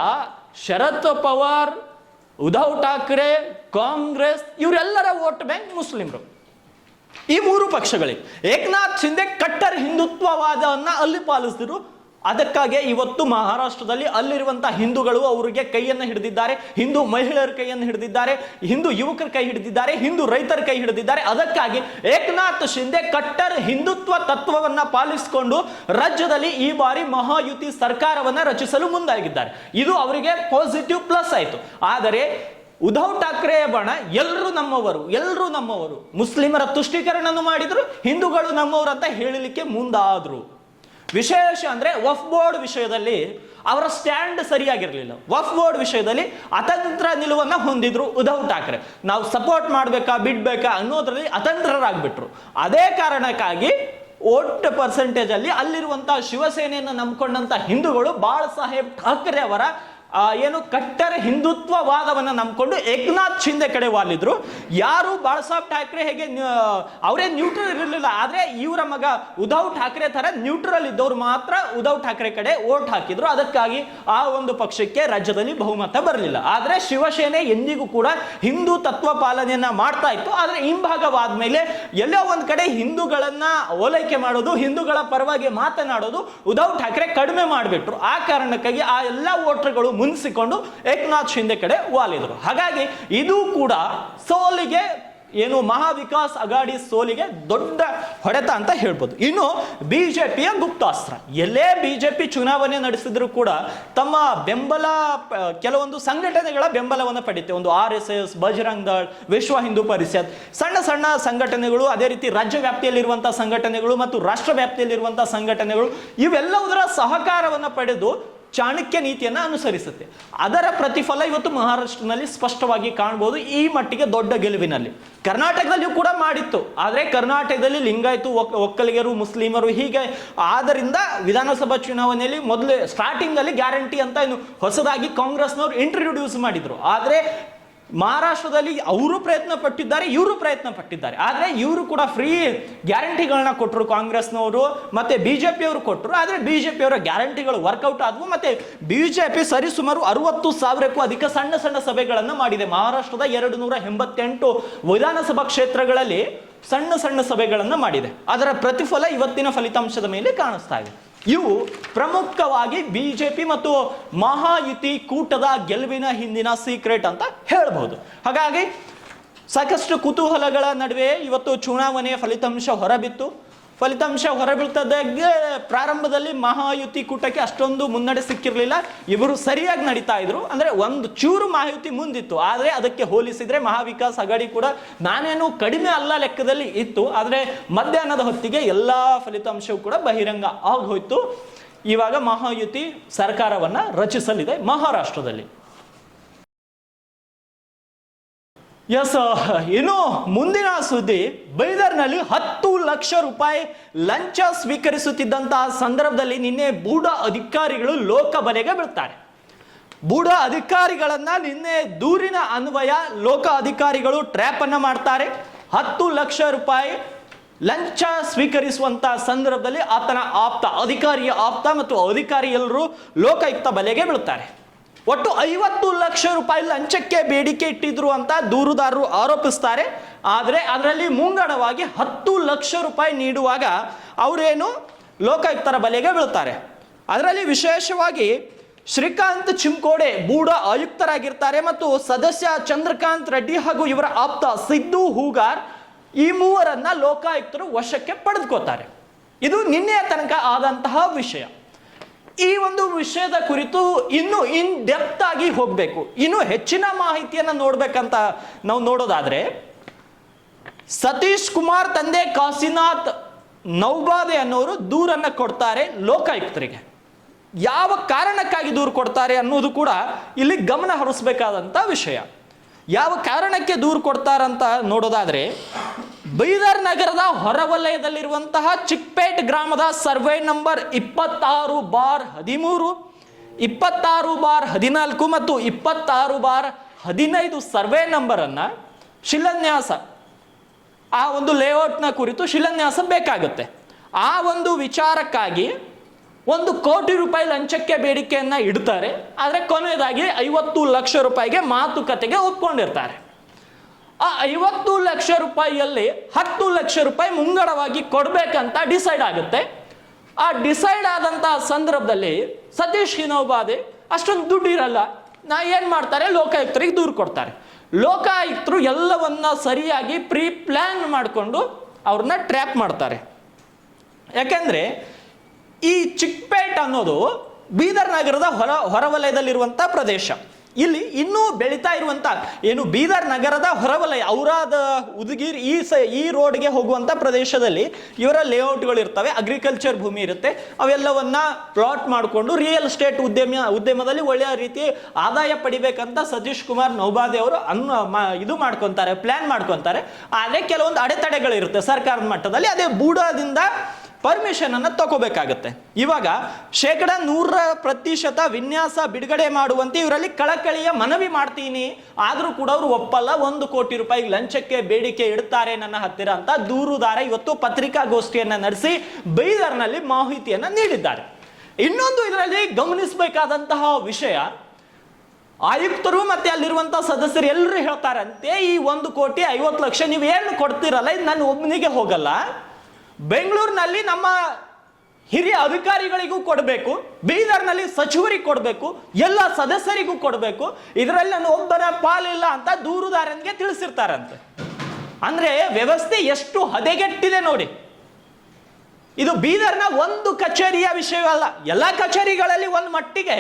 ಶರದ್ ಪವಾರ್, ಉದ್ಧವ್ ಠಾಕ್ರೆ, ಕಾಂಗ್ರೆಸ್ ಇವರೆಲ್ಲರ ವೋಟ್ ಬ್ಯಾಂಕ್ ಮುಸ್ಲಿಮರು. ಈ ಮೂರು ಪಕ್ಷಗಳಿಗೆ ಏಕನಾಥ್ ಶಿಂದೆ ಕಟ್ಟರ್ ಹಿಂದುತ್ವವಾದವನ್ನ ಅಲ್ಲಿ ಪಾಲಿಸಿದ್ರು. ಅದಕ್ಕಾಗಿ ಇವತ್ತು ಮಹಾರಾಷ್ಟ್ರದಲ್ಲಿ ಅಲ್ಲಿರುವಂತಹ ಹಿಂದೂಗಳು ಅವರಿಗೆ ಕೈಯನ್ನು ಹಿಡಿದಿದ್ದಾರೆ, ಹಿಂದೂ ಮಹಿಳೆಯರ ಕೈಯನ್ನು ಹಿಡಿದಿದ್ದಾರೆ, ಹಿಂದೂ ಯುವಕರ ಕೈ ಹಿಡಿದಿದ್ದಾರೆ, ಹಿಂದೂ ರೈತರ ಕೈ ಹಿಡಿದಿದ್ದಾರೆ. ಅದಕ್ಕಾಗಿ ಏಕನಾಥ್ ಶಿಂದೆ ಕಟ್ಟರ್ ಹಿಂದುತ್ವ ತತ್ವವನ್ನ ಪಾಲಿಸಿಕೊಂಡು ರಾಜ್ಯದಲ್ಲಿ ಈ ಬಾರಿ ಮಹಾಯುತಿ ಸರ್ಕಾರವನ್ನ ರಚಿಸಲು ಮುಂದಾಗಿದ್ದಾರೆ. ಇದು ಅವರಿಗೆ ಪಾಸಿಟಿವ್ ಪ್ಲಸ್ ಆಯಿತು. ಆದರೆ ಉದ್ಧವ್ ಠಾಕ್ರೆ ಬಣ ಎಲ್ಲರೂ ನಮ್ಮವರು, ಮುಸ್ಲಿಮರ ತುಷ್ಟೀಕರಣವನ್ನು ಮಾಡಿದ್ರು, ಹಿಂದೂಗಳು ನಮ್ಮವರು ಅಂತ ಹೇಳಲಿಕ್ಕೆ ಮುಂದಾದ್ರು. ವಿಶೇಷ ಅಂದ್ರೆ ವಫ್ ಬೋರ್ಡ್ ವಿಷಯದಲ್ಲಿ ಅವರ ಸ್ಟ್ಯಾಂಡ್ ಸರಿಯಾಗಿರಲಿಲ್ಲ. ವಫ್ ಬೋರ್ಡ್ ವಿಷಯದಲ್ಲಿ ಅತಂತ್ರ ನಿಲುವನ್ನ ಹೊಂದಿದ್ರು ಉದ್ಧವ್ ಠಾಕ್ರೆ. ನಾವು ಸಪೋರ್ಟ್ ಮಾಡ್ಬೇಕಾ ಬಿಡ್ಬೇಕಾ ಅನ್ನೋದ್ರಲ್ಲಿ ಅತಂತ್ರರಾಗ್ಬಿಟ್ರು. ಅದೇ ಕಾರಣಕ್ಕಾಗಿ ವೋಟ್ ಪರ್ಸೆಂಟೇಜ್ ಅಲ್ಲಿ ಅಲ್ಲಿರುವಂತಹ ಶಿವಸೇನೆಯನ್ನು ನಂಬಿಕೊಂಡಂತ ಹಿಂದೂಗಳು ಬಾಳ್ ಸಾಹೇಬ್ ಠಾಕ್ರೆ ಅವರ ಏನು ಕಟ್ಟರ ಹಿಂದುತ್ವವಾದವನ್ನ ನಂಬಿಕೊಂಡು ಏಕನಾಥ್ ಶಿಂದೆ ಕಡೆ ವಾಲಿದ್ರು. ಯಾರು ಬಾಳಾಸಾಹೇಬ್ ಠಾಕ್ರೆ ಹೇಗೆ ಅವರೇ ನ್ಯೂಟ್ರಲ್ ಇರಲಿಲ್ಲ, ಆದ್ರೆ ಇವರ ಮಗ ಉದ್ಧವ್ ಠಾಕ್ರೆ ತರ ನ್ಯೂಟ್ರಲ್ ಇದ್ದವ್ರು ಮಾತ್ರ ಉದ್ಧವ್ ಠಾಕ್ರೆ ಕಡೆ ವೋಟ್ ಹಾಕಿದ್ರು. ಅದಕ್ಕಾಗಿ ಆ ಒಂದು ಪಕ್ಷಕ್ಕೆ ರಾಜ್ಯದಲ್ಲಿ ಬಹುಮತ ಬರಲಿಲ್ಲ. ಆದ್ರೆ ಶಿವಸೇನೆ ಎಂದಿಗೂ ಕೂಡ ಹಿಂದೂ ತತ್ವ ಪಾಲನೆಯನ್ನ ಮಾಡ್ತಾ ಇತ್ತು. ಆದ್ರೆ ಹಿಂಭಾಗವಾದ ಮೇಲೆ ಎಲ್ಲೋ ಒಂದ್ ಕಡೆ ಹಿಂದೂಗಳನ್ನ ಓಲೈಕೆ ಮಾಡೋದು, ಹಿಂದೂಗಳ ಪರವಾಗಿ ಮಾತನಾಡೋದು ಉದ್ಧವ್ ಠಾಕ್ರೆ ಕಡಿಮೆ ಮಾಡಿಬಿಟ್ರು. ಆ ಕಾರಣಕ್ಕಾಗಿ ಆ ಎಲ್ಲ ವೋಟರ್ಗಳು ಮುನ್ಸಿಕೊಂಡು ಏಕನಾಥ್ ಶಿಂದೆ ಕಡೆ ವಾಲಿದ್ರು. ಹಾಗಾಗಿ ಇದು ಕೂಡ ಸೋಲಿಗೆ ಏನು ಮಹಾವಿಕಾಸ್ ಅಘಾಡಿ ಸೋಲಿಗೆ ದೊಡ್ಡ ಹೊಡೆತ ಅಂತ ಹೇಳ್ಬೋದು. ಇನ್ನು ಬಿಜೆಪಿಯ ಗುಪ್ತಾಸ್ತ್ರ, ಎಲ್ಲೇ ಬಿಜೆಪಿ ಚುನಾವಣೆ ನಡೆಸಿದ್ರು ಕೂಡ ತಮ್ಮ ಬೆಂಬಲ ಕೆಲವೊಂದು ಸಂಘಟನೆಗಳ ಬೆಂಬಲವನ್ನು ಪಡೆಯುತ್ತೆ. ಒಂದು RSS, ಬಜರಂಗ್ ದಳ್, ವಿಶ್ವ ಹಿಂದೂ ಪರಿಷತ್, ಸಣ್ಣ ಸಣ್ಣ ಸಂಘಟನೆಗಳು, ಅದೇ ರೀತಿ ರಾಜ್ಯ ವ್ಯಾಪ್ತಿಯಲ್ಲಿರುವಂತಹ ಸಂಘಟನೆಗಳು ಮತ್ತು ರಾಷ್ಟ್ರ ವ್ಯಾಪ್ತಿಯಲ್ಲಿರುವಂತಹ ಸಂಘಟನೆಗಳು, ಇವೆಲ್ಲವುದರ ಸಹಕಾರವನ್ನು ಪಡೆದು ಚಾಣಕ್ಯ ನೀತಿಯನ್ನು ಅನುಸರಿಸುತ್ತೆ. ಅದರ ಪ್ರತಿಫಲ ಇವತ್ತು ಮಹಾರಾಷ್ಟ್ರನಲ್ಲಿ ಸ್ಪಷ್ಟವಾಗಿ ಕಾಣಬಹುದು. ಈ ಮಟ್ಟಿಗೆ ದೊಡ್ಡ ಗೆಲುವಿನಲ್ಲಿ ಕರ್ನಾಟಕದಲ್ಲಿಯೂ ಕೂಡ ಮಾಡಿತ್ತು. ಆದರೆ ಕರ್ನಾಟಕದಲ್ಲಿ ಲಿಂಗಾಯತು, ಒಕ್ಕಲಿಗರು, ಮುಸ್ಲಿಮರು ಹೀಗೆ ಆದ್ದರಿಂದ ವಿಧಾನಸಭಾ ಚುನಾವಣೆಯಲ್ಲಿ ಮೊದಲೇ ಸ್ಟಾರ್ಟಿಂಗ್ ಅಲ್ಲಿ ಗ್ಯಾರಂಟಿ ಅಂತ ಹೊಸದಾಗಿ ಕಾಂಗ್ರೆಸ್ನವರು ಇಂಟ್ರೊಡ್ಯೂಸ್ ಮಾಡಿದ್ರು. ಆದರೆ ಮಹಾರಾಷ್ಟ್ರದಲ್ಲಿ ಅವರು ಪ್ರಯತ್ನ ಪಟ್ಟಿದ್ದಾರೆ, ಇವರು ಪ್ರಯತ್ನ ಪಟ್ಟಿದ್ದಾರೆ. ಆದರೆ ಇವರು ಕೂಡ ಫ್ರೀ ಗ್ಯಾರಂಟಿಗಳನ್ನ ಕೊಟ್ಟರು ಕಾಂಗ್ರೆಸ್ನವರು, ಮತ್ತೆ ಬಿಜೆಪಿಯವರು ಕೊಟ್ಟರು. ಆದರೆ ಬಿಜೆಪಿಯವರ ಗ್ಯಾರಂಟಿಗಳು ವರ್ಕೌಟ್ ಆದವು. ಮತ್ತೆ ಬಿಜೆಪಿ ಸರಿಸುಮಾರು 60,000ಕ್ಕೂ ಅಧಿಕ ಸಣ್ಣ ಸಣ್ಣ ಸಭೆಗಳನ್ನು ಮಾಡಿದೆ. ಮಹಾರಾಷ್ಟ್ರದ 288 ವಿಧಾನಸಭಾ ಕ್ಷೇತ್ರಗಳಲ್ಲಿ ಸಣ್ಣ ಸಣ್ಣ ಸಭೆಗಳನ್ನು ಮಾಡಿದೆ. ಅದರ ಪ್ರತಿಫಲ ಇವತ್ತಿನ ಫಲಿತಾಂಶದ ಮೇಲೆ ಕಾಣಿಸ್ತಾ ಇದೆ. ಇವು ಪ್ರಮುಖವಾಗಿ ಬಿಜೆಪಿ ಮತ್ತು ಮಹಾಯುತಿ ಕೂಟದ ಗೆಲುವಿನ ಹಿಂದಿನ ಸೀಕ್ರೆಟ್ ಅಂತ ಹೇಳಬಹುದು. ಹಾಗಾಗಿ ಸಾಕಷ್ಟು ಕುತೂಹಲಗಳ ನಡುವೆ ಇವತ್ತು ಚುನಾವಣೆಯ ಫಲಿತಾಂಶ ಹೊರಬಿತ್ತು. ಫಲಿತಾಂಶ ಹೊರಬೀಳ್ತದಾಗೆ ಪ್ರಾರಂಭದಲ್ಲಿ ಮಹಾಯುತಿ ಕೂಟಕ್ಕೆ ಅಷ್ಟೊಂದು ಮುನ್ನಡೆ ಸಿಕ್ಕಿರಲಿಲ್ಲ. ಇವರು ಸರಿಯಾಗಿ ನಡೀತಾ ಇದ್ರು, ಅಂದ್ರೆ ಒಂದು ಚೂರು ಮಹಾಯುತಿ ಮುಂದಿತ್ತು. ಆದರೆ ಅದಕ್ಕೆ ಹೋಲಿಸಿದ್ರೆ ಮಹಾವಿಕಾಸ್ ಅಘಾಡಿ ಕೂಡ ನಾನೇನು ಕಡಿಮೆ ಅಲ್ಲ ಲೆಕ್ಕದಲ್ಲಿ ಇತ್ತು. ಆದರೆ ಮಧ್ಯಾಹ್ನದ ಹೊತ್ತಿಗೆ ಎಲ್ಲಾ ಫಲಿತಾಂಶವೂ ಕೂಡ ಬಹಿರಂಗ ಆಗೋಯ್ತು. ಇವಾಗ ಮಹಾಯುತಿ ಸರ್ಕಾರವನ್ನ ರಚಿಸಲಿದೆ ಮಹಾರಾಷ್ಟ್ರದಲ್ಲಿ. ಎಸ್, ಇನ್ನು ಮುಂದಿನ ಸುದ್ದಿ, ಬೈದರ್ನಲ್ಲಿ 10 ಲಕ್ಷ ರೂಪಾಯಿ ಲಂಚ ಸ್ವೀಕರಿಸುತ್ತಿದ್ದಂತಹ ಸಂದರ್ಭದಲ್ಲಿ ನಿನ್ನೆ ಬೂಡಾ ಅಧಿಕಾರಿಗಳು ಲೋಕಬಲೆಗೆ ಬೀಳ್ತಾರೆ. ಬೂಡಾ ಅಧಿಕಾರಿಗಳನ್ನ ನಿನ್ನೆ ದೂರಿನ ಅನ್ವಯ ಲೋಕ ಅಧಿಕಾರಿಗಳು ಟ್ರ್ಯಾಪ್ ಅನ್ನ ಮಾಡ್ತಾರೆ. 10 ಲಕ್ಷ ರೂಪಾಯಿ ಲಂಚ ಸ್ವೀಕರಿಸುವಂತಹ ಸಂದರ್ಭದಲ್ಲಿ ಆತನ ಅಧಿಕಾರಿಯ ಆಪ್ತ ಮತ್ತು ಅಧಿಕಾರಿ ಎಲ್ಲರೂ ಲೋಕಾಯುಕ್ತ ಬಲೆಗೆ ಬೀಳ್ತಾರೆ. ಒಟ್ಟು 50 ಲಕ್ಷ ರೂಪಾಯಿ ಲಂಚಕ್ಕೆ ಬೇಡಿಕೆ ಇಟ್ಟಿದ್ರು ಅಂತ ದೂರುದಾರರು ಆರೋಪಿಸ್ತಾರೆ. ಆದರೆ ಅದರಲ್ಲಿ ಮುಂಗಡವಾಗಿ 10 ಲಕ್ಷ ರೂಪಾಯಿ ನೀಡುವಾಗ ಅವರೇನು ಲೋಕಾಯುಕ್ತರ ಬಲೆಗೆ ಬೀಳ್ತಾರೆ. ಅದರಲ್ಲಿ ವಿಶೇಷವಾಗಿ ಶ್ರೀಕಾಂತ್ ಚಿಮ್ಕೋಡೆ ಬೂಡಾ ಆಯುಕ್ತರಾಗಿರ್ತಾರೆ ಮತ್ತು ಸದಸ್ಯ ಚಂದ್ರಕಾಂತ್ ರೆಡ್ಡಿ ಹಾಗೂ ಇವರ ಆಪ್ತ ಸಿದ್ದು ಹೂಗಾರ್, ಈ ಮೂವರನ್ನ ಲೋಕಾಯುಕ್ತರು ವಶಕ್ಕೆ ಪಡೆದುಕೋತಾರೆ. ಇದು ನಿನ್ನೆಯ ತನಕ ಆದಂತಹ ವಿಷಯ. ಈ ಒಂದು ವಿಷಯದ ಕುರಿತು ಇನ್ನು ಇನ್ ಡೆಪ್ತ್ ಆಗಿ ಹೋಗಬೇಕು, ಇನ್ನು ಹೆಚ್ಚಿನ ಮಾಹಿತಿಯನ್ನು ನೋಡ್ಬೇಕಂತ ನಾವು ನೋಡೋದಾದ್ರೆ, ಸತೀಶ್ ಕುಮಾರ್ ತಂದೆ ಕಾಶಿನಾಥ್ ನೌಬಾದೆ ಅನ್ನೋರು ದೂರನ್ನ ಕೊಡ್ತಾರೆ ಲೋಕಾಯುಕ್ತರಿಗೆ. ಯಾವ ಕಾರಣಕ್ಕಾಗಿ ದೂರು ಕೊಡ್ತಾರೆ ಅನ್ನೋದು ಕೂಡ ಇಲ್ಲಿ ಗಮನ ಹರಿಸಬೇಕಾದಂತ ವಿಷಯ. ಯಾವ ಕಾರಣಕ್ಕೆ ದೂರು ಕೊಡ್ತಾರಂತ ನೋಡೋದಾದ್ರೆ, ಬೀದರ್ ನಗರದ ಹೊರವಲಯದಲ್ಲಿರುವಂತಹ ಚಿಕ್ಪೇಟ್ ಗ್ರಾಮದ ಸರ್ವೆ ನಂಬರ್ 26/13, 26/14 ಮತ್ತು 26/15 ಸರ್ವೆ ನಂಬರ್ ಅನ್ನ ಶಿಲಾನ್ಯಾಸ, ಆ ಒಂದು ಲೇಔಟ್ನ ಕುರಿತು ಶಿಲಾನ್ಯಾಸ ಬೇಕಾಗುತ್ತೆ. ಆ ಒಂದು ವಿಚಾರಕ್ಕಾಗಿ 1 ಕೋಟಿ ರೂಪಾಯಿ ಲಂಚಕ್ಕೆ ಬೇಡಿಕೆಯನ್ನ ಇಡ್ತಾರೆ. ಆದರೆ ಕೊನೆಯದಾಗಿ 50 ಲಕ್ಷ ರೂಪಾಯಿಗೆ ಮಾತುಕತೆಗೆ ಒಪ್ಕೊಂಡಿರ್ತಾರೆ. ಆ 50 ಲಕ್ಷ ರೂಪಾಯಿಯಲ್ಲಿ 10 ಲಕ್ಷ ರೂಪಾಯಿ ಮುಂಗಡವಾಗಿ ಕೊಡ್ಬೇಕಂತ ಡಿಸೈಡ್ ಆಗುತ್ತೆ. ಆ ಡಿಸೈಡ್ ಆದಂತಹ ಸಂದರ್ಭದಲ್ಲಿ ಸತೀಶ್ ಹಿನೋಬಾದೆ ಅಷ್ಟೊಂದು ದುಡ್ಡು ಇರಲ್ಲ. ಏನ್ ಮಾಡ್ತಾರೆ, ಲೋಕಾಯುಕ್ತರಿಗೆ ದೂರು ಕೊಡ್ತಾರೆ. ಲೋಕಾಯುಕ್ತರು ಎಲ್ಲವನ್ನ ಸರಿಯಾಗಿ ಪ್ರೀ ಪ್ಲಾನ್ ಮಾಡಿಕೊಂಡು ಅವ್ರನ್ನ ಟ್ರ್ಯಾಪ್ ಮಾಡ್ತಾರೆ. ಯಾಕೆಂದ್ರೆ ಈ ಚಿಕ್ಪೇಟ್ ಅನ್ನೋದು ಬೀದರ್ ನಗರದ ಹೊರವಲಯದಲ್ಲಿರುವಂತ ಪ್ರದೇಶ. ಇಲ್ಲಿ ಇನ್ನೂ ಬೆಳೀತಾ ಇರುವಂತ ಏನು ಬೀದರ್ ನಗರದ ಹೊರವಲಯ ಔರಾದ ಉದಗಿರ್ ಈ ರೋಡ್ಗೆ ಹೋಗುವಂತ ಪ್ರದೇಶದಲ್ಲಿ ಇವರ ಲೇಔಟ್ಗಳು ಇರ್ತವೆ, ಅಗ್ರಿಕಲ್ಚರ್ ಭೂಮಿ ಇರುತ್ತೆ. ಅವೆಲ್ಲವನ್ನ ಪ್ಲಾಟ್ ಮಾಡಿಕೊಂಡು ರಿಯಲ್ ಎಸ್ಟೇಟ್ ಉದ್ಯಮದಲ್ಲಿ ಒಳ್ಳೆಯ ರೀತಿ ಆದಾಯ ಪಡಿಬೇಕಂತ ಸತೀಶ್ ಕುಮಾರ್ ನೌಬಾದೆ ಅವರು ಇದು ಮಾಡ್ಕೊಂತಾರೆ, ಪ್ಲಾನ್ ಮಾಡ್ಕೊಂತಾರೆ. ಆದರೆ ಕೆಲವೊಂದು ಅಡೆತಡೆಗಳಿರುತ್ತೆ ಸರ್ಕಾರದ ಮಟ್ಟದಲ್ಲಿ. ಅದೇ ಬೂಡಾದಿಂದ ಪರ್ಮಿಷನ್ ಅನ್ನು ತಗೋಬೇಕಾಗತ್ತೆ. ಇವಾಗ 100% ವಿನ್ಯಾಸ ಬಿಡುಗಡೆ ಮಾಡುವಂತೆ ಇವರಲ್ಲಿ ಕಳಕಳಿಯ ಮನವಿ ಮಾಡ್ತೀನಿ, ಆದ್ರೂ ಕೂಡ ಅವರು ಒಪ್ಪಲ್ಲ. 1 ಕೋಟಿ ರೂಪಾಯಿ ಲಂಚಕ್ಕೆ ಬೇಡಿಕೆ ಇಡ್ತಾರೆ ನನ್ನ ಹತ್ತಿರ ಅಂತ ದೂರುದಾರ ಇವತ್ತು ಪತ್ರಿಕಾಗೋಷ್ಠಿಯನ್ನ ನಡೆಸಿ ಬೈದರ್ನಲ್ಲಿ ಮಾಹಿತಿಯನ್ನ ನೀಡಿದ್ದಾರೆ. ಇನ್ನೊಂದು ಇದರಲ್ಲಿ ಗಮನಿಸಬೇಕಾದಂತಹ ವಿಷಯ, ಆಯುಕ್ತರು ಮತ್ತೆ ಅಲ್ಲಿರುವಂತಹ ಸದಸ್ಯರು ಎಲ್ಲರೂ ಹೇಳ್ತಾರಂತೆ, ಈ 1 ಕೋಟಿ 50 ಲಕ್ಷ ನೀವು ಏನು ಕೊಡ್ತಿರಲ್ಲ, ಇದು ನನ್ನ ಒಬ್ಬನಿಗೆ ಹೋಗಲ್ಲ, ಬೆಂಗಳೂರಿನಲ್ಲಿ ನಮ್ಮ ಹಿರಿಯ ಅಧಿಕಾರಿಗಳಿಗೂ ಕೊಡಬೇಕು, ಬೀದರ್ನಲ್ಲಿ ಸಚಿವರಿಗೆ ಕೊಡಬೇಕು, ಎಲ್ಲ ಸದಸ್ಯರಿಗೂ ಕೊಡಬೇಕು, ಇದರಲ್ಲಿ ನಾನು ಒಬ್ಬನ ಪಾಲಿಲ್ಲ ಅಂತ ದೂರುದಾರನಿಗೆ ತಿಳಿಸಿರ್ತಾರಂತೆ. ಅಂದ್ರೆ ವ್ಯವಸ್ಥೆ ಎಷ್ಟು ಹದಗೆಟ್ಟಿದೆ ನೋಡಿ. ಇದು ಬೀದರ್ನ ಒಂದು ಕಚೇರಿಯ ವಿಷಯವಲ್ಲ, ಎಲ್ಲ ಕಚೇರಿಗಳಲ್ಲಿ ಒಂದು ಮಟ್ಟಿಗೆ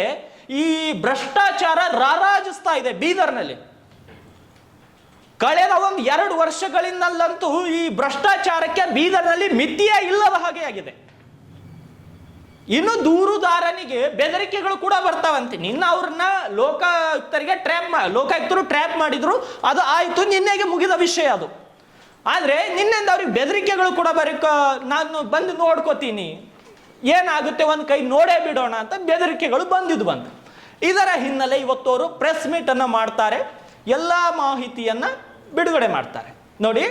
ಈ ಭ್ರಷ್ಟಾಚಾರ ರಾರಾಜಿಸ್ತಾ ಇದೆ ಬೀದರ್ನಲ್ಲಿ. ಕಳೆದ 2 ವರ್ಷಗಳಿಂದಲಂತೂ ಈ ಭ್ರಷ್ಟಾಚಾರಕ್ಕೆ ಬೀದರ್ನಲ್ಲಿ ಮಿತಿಯೇ ಇಲ್ಲದ ಹಾಗೆ ಆಗಿದೆ. ಇನ್ನು ದೂರುದಾರನಿಗೆ ಬೆದರಿಕೆಗಳು ಕೂಡ ಬರ್ತಾವಂತೆ. ನಿನ್ನ ಅವ್ರನ್ನ ಲೋಕಾಯುಕ್ತರು ಟ್ರ್ಯಾಪ್ ಮಾಡಿದ್ರು, ಅದು ಆಯ್ತು, ನಿನ್ನೆಗೆ ಮುಗಿದ ವಿಷಯ ಅದು. ಆದ್ರೆ ನಿನ್ನೆಂದ ಅವ್ರಿಗೆ ಬೆದರಿಕೆಗಳು ಕೂಡ ನಾನು ಬಂದು ನೋಡ್ಕೋತೀನಿ, ಏನಾಗುತ್ತೆ ಒಂದು ಕೈ ನೋಡೇ ಬಿಡೋಣ ಅಂತ ಬೆದರಿಕೆಗಳು ಬಂದು. ಇದರ ಹಿನ್ನೆಲೆ ಇವತ್ತು ಅವರು ಪ್ರೆಸ್ ಮೀಟ್ ಅನ್ನ ಮಾಡ್ತಾರೆ. ಎಲ್ಲ ಮಾಹಿತಿಯನ್ನು ಬಿಡುಗಡೆ ಮಾಡ್ತಾರೆ. ನೋಡಿ,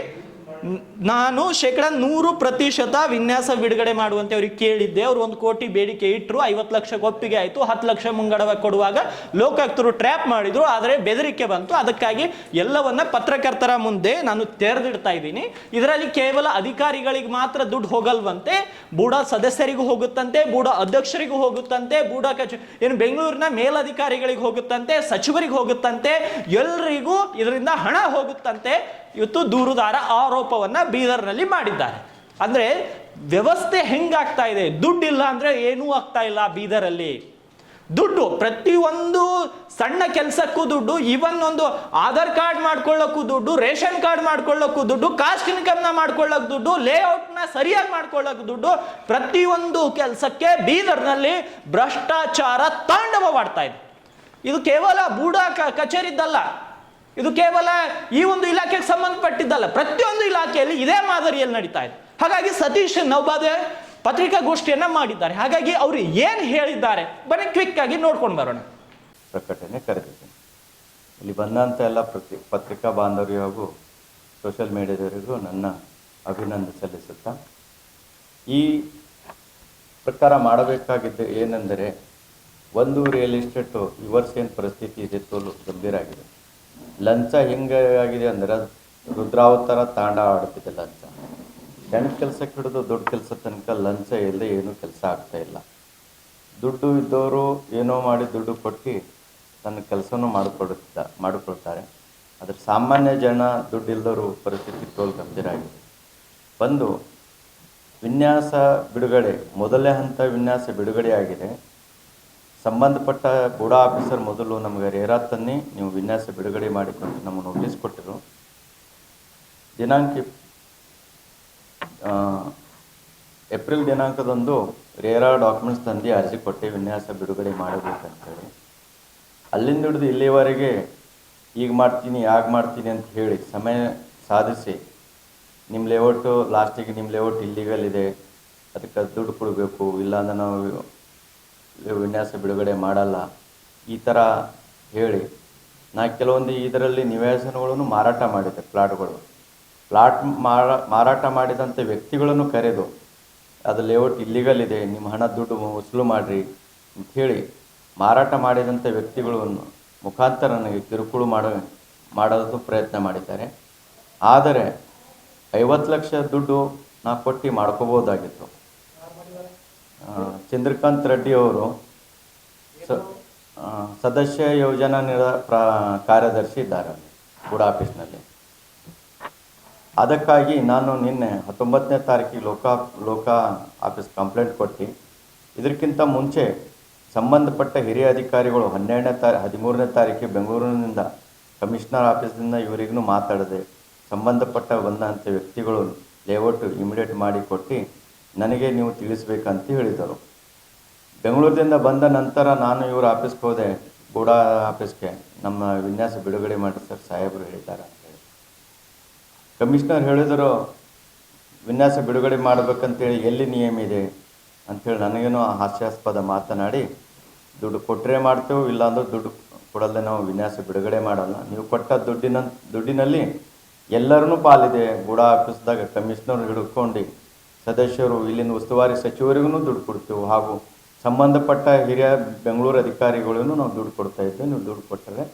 ನಾನು 100% ವಿನ್ಯಾಸ ಬಿಡುಗಡೆ ಮಾಡುವಂತೆ ಅವ್ರಿಗೆ ಕೇಳಿದ್ದೆ. ಅವರು 1 ಕೋಟಿ ಬೇಡಿಕೆ ಇಟ್ಟರು, 50 ಲಕ್ಷ ಒಪ್ಪಿಗೆ ಆಯಿತು. 10 ಲಕ್ಷ ಮುಂಗಡವ ಕೊಡುವಾಗ ಲೋಕಾಯುಕ್ತರು ಟ್ರ್ಯಾಪ್ ಮಾಡಿದ್ರು, ಆದರೆ ಬೆದರಿಕೆ ಬಂತು. ಅದಕ್ಕಾಗಿ ಎಲ್ಲವನ್ನ ಪತ್ರಕರ್ತರ ಮುಂದೆ ನಾನು ತೆರೆದಿಡ್ತಾ ಇದ್ದೀನಿ. ಇದರಲ್ಲಿ ಕೇವಲ ಅಧಿಕಾರಿಗಳಿಗೆ ಮಾತ್ರ ದುಡ್ಡು ಹೋಗಲ್ವಂತೆ, ಬೂಡಾ ಸದಸ್ಯರಿಗೂ ಹೋಗುತ್ತಂತೆ, ಬೂಡಾ ಅಧ್ಯಕ್ಷರಿಗೂ ಹೋಗುತ್ತಂತೆ, ಬೂಡಾ ಏನು ಬೆಂಗಳೂರಿನ ಮೇಲಧಿಕಾರಿಗಳಿಗೆ ಹೋಗುತ್ತಂತೆ, ಸಚಿವರಿಗೆ ಹೋಗುತ್ತಂತೆ, ಎಲ್ಲರಿಗೂ ಇದರಿಂದ ಹಣ ಹೋಗುತ್ತಂತೆ. ಇವತ್ತು ದೂರುದಾರ ಆರೋಪವನ್ನ ಬೀದರ್ನಲ್ಲಿ ಮಾಡಿದ್ದಾರೆ. ಅಂದ್ರೆ ವ್ಯವಸ್ಥೆ ಹೆಂಗಾಗ್ತಾ ಇದೆ, ದುಡ್ಡಿಲ್ಲ ಅಂದ್ರೆ ಏನೂ ಆಗ್ತಾ ಇಲ್ಲ ಬೀದರಲ್ಲಿ. ದುಡ್ಡು ಪ್ರತಿಯೊಂದು ಸಣ್ಣ ಕೆಲಸಕ್ಕೂ ದುಡ್ಡು, ಇವನ್ ಒಂದು ಆಧಾರ್ ಕಾರ್ಡ್ ಮಾಡ್ಕೊಳ್ಳೋಕ್ಕೂ ದುಡ್ಡು, ರೇಷನ್ ಕಾರ್ಡ್ ಮಾಡ್ಕೊಳ್ಳೋಕ್ಕೂ ದುಡ್ಡು, ಕಾಸ್ಟ್ ಇನ್ಕಮ್ನ ಮಾಡ್ಕೊಳ್ಳೋಕೆ ದುಡ್ಡು, ಲೇಔಟ್ನ ಸರಿಯಾಗಿ ಮಾಡ್ಕೊಳ್ಳೋಕೆ ದುಡ್ಡು. ಪ್ರತಿಯೊಂದು ಕೆಲಸಕ್ಕೆ ಬೀದರ್ನಲ್ಲಿ ಭ್ರಷ್ಟಾಚಾರ ತಾಂಡವವಾಡ್ತಾ ಇದೆ. ಇದು ಕೇವಲ ಬೂಡಾ ಕಚೇರಿದ್ದಲ್ಲ, ಇದು ಕೇವಲ ಈ ಒಂದು ಇಲಾಖೆಗೆ ಸಂಬಂಧಪಟ್ಟಿದ್ದಲ್ಲ, ಪ್ರತಿಯೊಂದು ಇಲಾಖೆಯಲ್ಲಿ ಇದೇ ಮಾದರಿಯಲ್ಲಿ ನಡೀತಾ ಇದೆ. ಹಾಗಾಗಿ ಸತೀಶ್ ನೌಬಾದೆ ಪತ್ರಿಕಾಗೋಷ್ಠಿಯನ್ನ ಮಾಡಿದ್ದಾರೆ. ಹಾಗಾಗಿ ಅವರು ಏನು ಹೇಳಿದ್ದಾರೆ ಬನ್ನಿ ಕ್ವಿಕ್ ಆಗಿ ನೋಡ್ಕೊಂಡು ಬರೋಣ. ಪ್ರಕಟಣೆ ಕರೆದಿದ್ದೀನಿ. ಇಲ್ಲಿ ಬಂದಂಥ ಎಲ್ಲ ಪತ್ರಿಕಾ ಬಾಂಧವರಿಗೂ ಹಾಗೂ ಸೋಷಿಯಲ್ ಮೀಡಿಯಾದವರಿಗೂ ನನ್ನ ಅಭಿನಂದನೆ ಸಲ್ಲಿಸುತ್ತಾ, ಈ ಪ್ರಕಾರ ಮಾಡಬೇಕಾಗಿದ್ದು ಏನೆಂದರೆ, ಒಂದು ರಿಯಲ್ ಎಸ್ಟೇಟು ಈ ವರ್ಷ ಏನು ಪರಿಸ್ಥಿತಿ ಇದೆ ತೋಲು ಗಂಭೀರ ಆಗಿದೆ. ಲಂಚ ಹೆಂಗಾಗಿದೆ ಅಂದರೆ ರುದ್ರಾವತಾರ ತಾಂಡ ಆಡ್ತಿದೆ ಲಂಚ. ಸಣ್ಣ ಕೆಲಸಕ್ಕೆ ಹಿಡಿದು ದೊಡ್ಡ ಕೆಲಸ ತನಕ ಲಂಚ ಇಲ್ಲದೆ ಏನೂ ಕೆಲಸ ಆಗ್ತಾ ಇಲ್ಲ. ದುಡ್ಡು ಇದ್ದವರು ಏನೋ ಮಾಡಿ ದುಡ್ಡು ಕೊಟ್ಟು ತನ್ನ ಕೆಲಸನೂ ಮಾಡಿಕೊಳ್ತಾರೆ. ಆದರೆ ಸಾಮಾನ್ಯ ಜನ ದುಡ್ಡು ಇಲ್ಲದವರು ಪರಿಸ್ಥಿತಿ ತೋಲ್ ಗಂಭೀರ ಆಗಿದೆ. ಒಂದು ವಿನ್ಯಾಸ ಬಿಡುಗಡೆ, ಮೊದಲನೇ ಹಂತ ವಿನ್ಯಾಸ ಬಿಡುಗಡೆ ಆಗಿದೆ. ಸಂಬಂಧಪಟ್ಟ ಬೂಡಾ ಆಫೀಸರ್ ಮೊದಲು ನಮಗೆ ರೇರಾ ತನ್ನಿ ನೀವು ವಿನ್ಯಾಸ ಬಿಡುಗಡೆ ಮಾಡಿಕೊಂಡು ನಮಗೆ ನೋಟಿಸ್ ಕೊಟ್ಟರು. ದಿನಾಂಕ ಏಪ್ರಿಲ್ ದಿನಾಂಕದಂದು ರೇರಾ ಡಾಕ್ಯುಮೆಂಟ್ಸ್ ತಂದು ಅರ್ಜಿ ಕೊಟ್ಟೆ ವಿನ್ಯಾಸ ಬಿಡುಗಡೆ ಮಾಡಬೇಕಂತೇಳಿ. ಅಲ್ಲಿಂದ ಹಿಡಿದು ಇಲ್ಲಿವರೆಗೆ ಈಗ ಮಾಡ್ತೀನಿ ಆಗ ಮಾಡ್ತೀನಿ ಅಂತ ಹೇಳಿ ಸಮಯ ಸಾಧಿಸಿ ನಿಮ್ಮ ಲೇಔಟು ಲಾಸ್ಟಿಗೆ ನಿಮ್ಮ ಲೇಔಟ್ ಇಲ್ಲಿಗಲ್ ಇದೆ, ಅದಕ್ಕೆ ದುಡ್ಡು ಕೊಡಬೇಕು, ಇಲ್ಲಾಂದ್ರೆ ನಾವು ವಿನ್ಯಾಸ ಬಿಡುಗಡೆ ಮಾಡಲ್ಲ, ಈ ಥರ ಹೇಳಿ ನಾ ಕೆಲವೊಂದು ಇದರಲ್ಲಿ ನಿವೇಶನಗಳನ್ನು ಮಾರಾಟ ಮಾಡಿದ್ದೆ. ಪ್ಲಾಟ್ ಮಾರಾಟ ಮಾಡಿದಂಥ ವ್ಯಕ್ತಿಗಳನ್ನು ಕರೆದು ಅದು ಲೇಔಟ್ ಇಲ್ಲಿಗಲ್ ಇದೆ, ನಿಮ್ಮ ಹಣ ದುಡ್ಡು ವಸೂಲು ಮಾಡಿರಿ ಅಂಥೇಳಿ ಮಾರಾಟ ಮಾಡಿದಂಥ ವ್ಯಕ್ತಿಗಳನ್ನು ಮುಖಾಂತರ ನನಗೆ ಕಿರುಕುಳ ಮಾಡೋದು ಪ್ರಯತ್ನ ಮಾಡಿದ್ದಾರೆ. ಆದರೆ 50 ಲಕ್ಷ ದುಡ್ಡು ನಾ ಕೊಟ್ಟು ಮಾಡ್ಕೋಬೋದಾಗಿತ್ತು. ಚಂದ್ರಕಾಂತ್ ರೆಡ್ಡಿ ಅವರು ಸದಸ್ಯ ಯೋಜನಾ ಕಾರ್ಯದರ್ಶಿ ಇದ್ದಾರೆ ಬೂಡಾ ಆಫೀಸ್ನಲ್ಲಿ. ಅದಕ್ಕಾಗಿ ನಾನು ನಿನ್ನೆ 19ನೇ ತಾರೀಕಿಗೆ ಲೋಕ ಆಫೀಸ್ ಕಂಪ್ಲೇಂಟ್ ಕೊಟ್ಟು, ಇದಕ್ಕಿಂತ ಮುಂಚೆ ಸಂಬಂಧಪಟ್ಟ ಹಿರಿಯ ಅಧಿಕಾರಿಗಳು 13ನೇ ತಾರೀಕಿಗೆ ಬೆಂಗಳೂರಿನಿಂದ ಕಮಿಷನರ್ ಆಫೀಸಿಂದ ಇವರಿಗೂ ಮಾತಾಡಿದೆ. ಸಂಬಂಧಪಟ್ಟ ಬಂದಂಥ ವ್ಯಕ್ತಿಗಳು ಲೇಔಟ್ ಇಮಿಡಿಯೇಟ್ ಮಾಡಿ ಕೊಟ್ಟು ನನಗೆ ನೀವು ತಿಳಿಸ್ಬೇಕಂತ ಹೇಳಿದರು. ಬೆಂಗಳೂರಿನಿಂದ ಬಂದ ನಂತರ ನಾನು ಇವ್ರ ಆಫೀಸ್ಗೆ ಹೋದೆ, ಬೂಡಾ ಆಫೀಸ್ಗೆ. ನಮ್ಮ ವಿನ್ಯಾಸ ಬಿಡುಗಡೆ ಮಾಡಿ ಸರ್ ಸಾಹೇಬರು ಹೇಳಿದ್ದಾರೆ ಅಂತೇಳಿ. ಕಮಿಷನರ್ ಹೇಳಿದರು ವಿನ್ಯಾಸ ಬಿಡುಗಡೆ ಮಾಡಬೇಕಂತೇಳಿ ಎಲ್ಲಿ ನಿಯಮ ಇದೆ ಅಂಥೇಳಿ ನನಗೇನು ಹಾಸ್ಯಾಸ್ಪದ ಮಾತನಾಡಿ, ದುಡ್ಡು ಕೊಟ್ಟರೆ ಮಾಡ್ತೇವೆ, ಇಲ್ಲಾಂದ್ರೆ ದುಡ್ಡು ಕೊಡಲ್ಲದೆ ನಾವು ವಿನ್ಯಾಸ ಬಿಡುಗಡೆ ಮಾಡಲ್ಲ, ನೀವು ಕೊಟ್ಟ ದುಡ್ಡಿನಲ್ಲಿ ಎಲ್ಲರನ್ನೂ ಪಾಲಿದೆ. ಬೂಡಾ ಆಫೀಸ್ದಾಗ ಕಮಿಷನರ್ ಹಿಡ್ಕೊಂಡು ಸದಸ್ಯರು, ಇಲ್ಲಿಂದ ಉಸ್ತುವಾರಿ ಸಚಿವರಿಗೂ ದುಡ್ಡು ಕೊಡ್ತೇವೆ, ಹಾಗೂ ಸಂಬಂಧಪಟ್ಟ ಹಿರಿಯ ಬೆಂಗಳೂರು ಅಧಿಕಾರಿಗಳಿಗೂ ನಾವು ದುಡ್ಡು ಕೊಡ್ತಾ ಇದ್ದೇವೆ, ನೀವು ದುಡ್ಡು ಕೊಟ್ಟರೆ